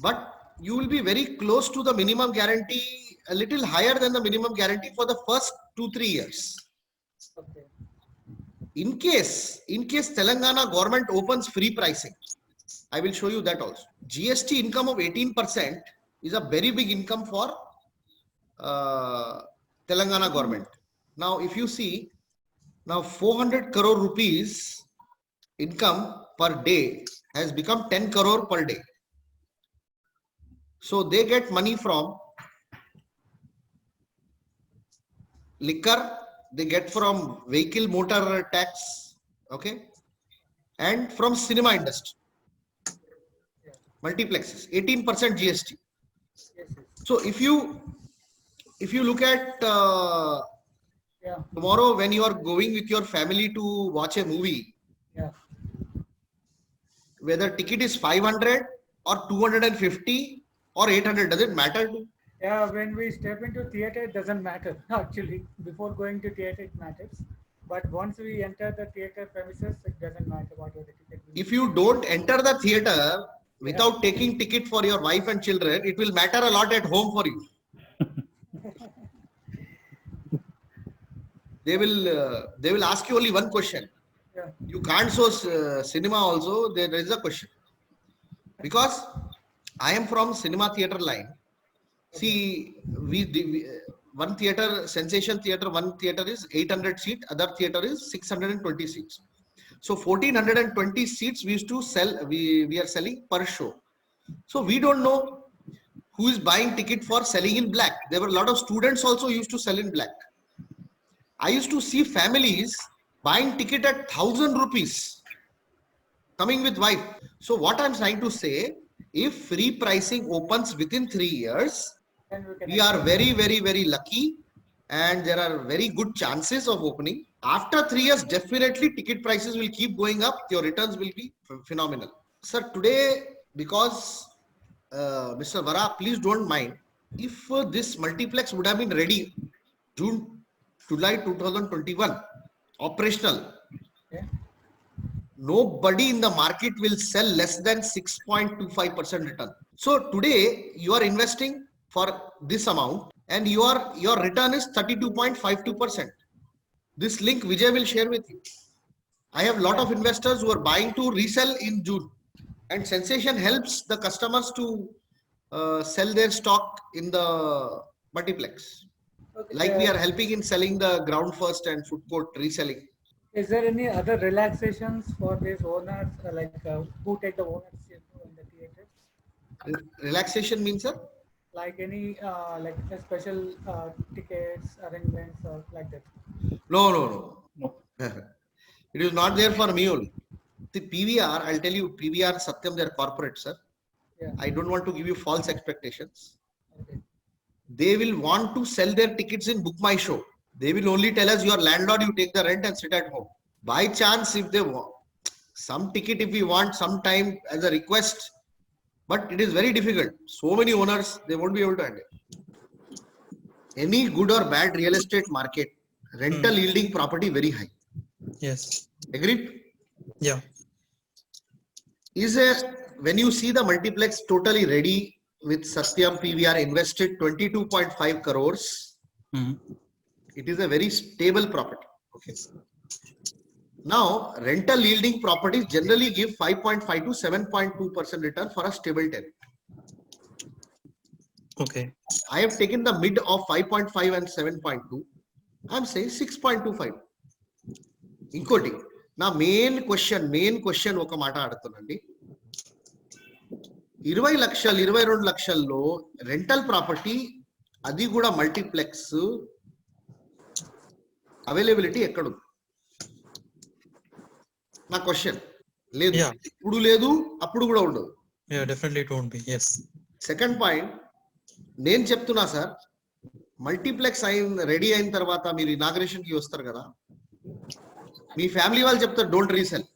but you will be very close to the minimum guarantee, a little higher than the minimum guarantee for the first 2-3 years. Okay. In case Telangana government opens free pricing, I will show you that also. GST income of 18% is a very big income for Telangana government. Now, if you see, now 400 crore rupees income per day has become 10 crore per day. So they get money from liquor, they get from vehicle motor tax, okay, and from cinema industry. Multiplexes, 18% GST. So if you look at tomorrow when you are going with your family to watch a movie, whether ticket is 500 or 250 or 800, does it matter? Yeah, when we step into theater, it doesn't matter. Actually, before going to theater, it matters. But once we enter the theater premises, it doesn't matter what the ticket is. If you don't enter the theater without taking ticket for your wife and children, it will matter a lot at home for you. They will ask you only one question. You can't show cinema also. There is a question, because I am from cinema theater line. See, one theater, Sensation Theater, one theater is 800 seat, other theater is 620 seats. So 1420 seats we used to sell, we are selling per show. So we don't know who is buying ticket for selling in black. There were a lot of students also used to sell in black. I used to see families buying ticket at 1,000 rupees, coming with wife. So what I'm trying to say, if free pricing opens within 3 years, we are very, very, very lucky, and there are very good chances of opening. After 3 years, definitely ticket prices will keep going up. Your returns will be phenomenal. Sir, today, because Mr. Vara, please don't mind. If this multiplex would have been ready July 2021, operational, nobody in the market will sell less than 6.25% return. So today you are investing for this amount and your return is 32.52%. This link Vijay will share with you. I have a lot of investors who are buying to resell in June, and Sensation helps the customers to sell their stock in the multiplex. Okay, Like we are helping in selling the ground first and food court reselling. Is there any other relaxations for these owners, who take the ownership in the theaters? Relaxation means, sir? Like any like a special tickets arrangements or like that? No. It is not there for me only. The PVR, I'll tell you, PVR Satyam, they're corporate, sir. Yeah. I don't want to give you false expectations. Okay. They will want to sell their tickets in Book My Show. They will only tell us, your landlord, you take the rent and sit at home. By chance, if they want some ticket, if we want some time as a request, but it is very difficult. So many owners, they won't be able to handle. Any good or bad real estate market, rental yielding property very high. Yes. Agreed? Yeah. When you see the multiplex totally ready with Satyam PVR invested 22.5 crores, it is a very stable property. Okay. Now, rental yielding properties generally give 5.5 to 7.2% return for a stable tenant. Okay. I have taken the mid of 5.5 and 7.2. I am saying 6.25. Including. Now, main question ఒక మాట అడుగుతానండి. 20 లక్షలు 22 లక్షల్లో rental property అది కూడా multiplex availability ఎక్కడుంది? నా question లేదు. ఇప్పుడు లేదు, అప్పుడు కూడా ఉండదు. Definitely it won't be. Yes. Second point, నేను చెప్తున్నా సార్, మల్టీప్లెక్స్ రెడీ అయిన తర్వాత మీరు ఇనాగ్రేషన్ కి వస్తారు కదా, మీ ఫ్యామిలీ వాళ్ళు చెప్తారు don't resell.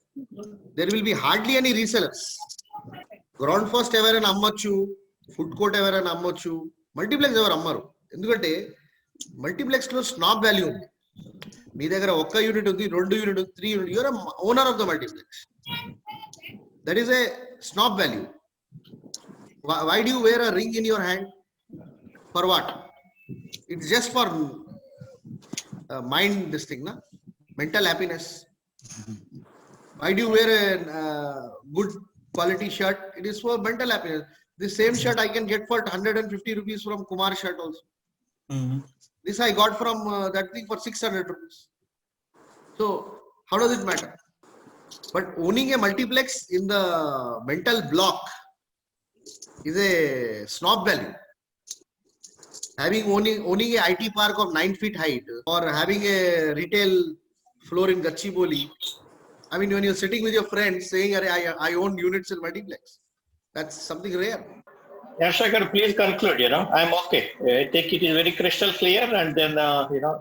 There will be hardly any resellers. Ground first ఎవరైనా అమ్మొచ్చు, ఫుడ్ కోర్ట్ ఎవరైనా అమ్మొచ్చు, మల్టీప్లెక్స్ ఎవరు అమ్మరు. ఎందుకంటే మల్టీప్లెక్స్ లో స్నాబ్ వాల్యూ ఉంది. మీ దగ్గర ఒక్క యూనిట్ ఉంది, 2 యూనిట్ ఉంది, 3 unit, you're owner of the multiplex. That is a snob value. Why do you wear a ring in your hand? For what? It's just for mind, this thing, na? Mental happiness. Why do you wear a good quality shirt? It is for mental happiness. The same shirt I can get for 150 rupees from Kumar shirt also. This I got from that thing for 600 rupees. So how does it matter? But owning a multiplex in the mental block is a snob value. Owning a IT park of 9 feet height or having a retail floor in Gachibowli. I mean, when you're sitting with your friends saying, I own units in multiplex, that's something rare. Yeah, Shankar, please conclude. I'm okay. I think it is very crystal clear, and then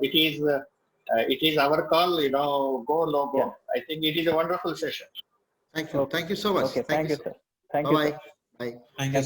it is our call. Go no go. Yeah. I think it is a wonderful session. Thank you. Thank you so much. Okay. Thank you, sir. Thank you. Bye. Bye. Thank you.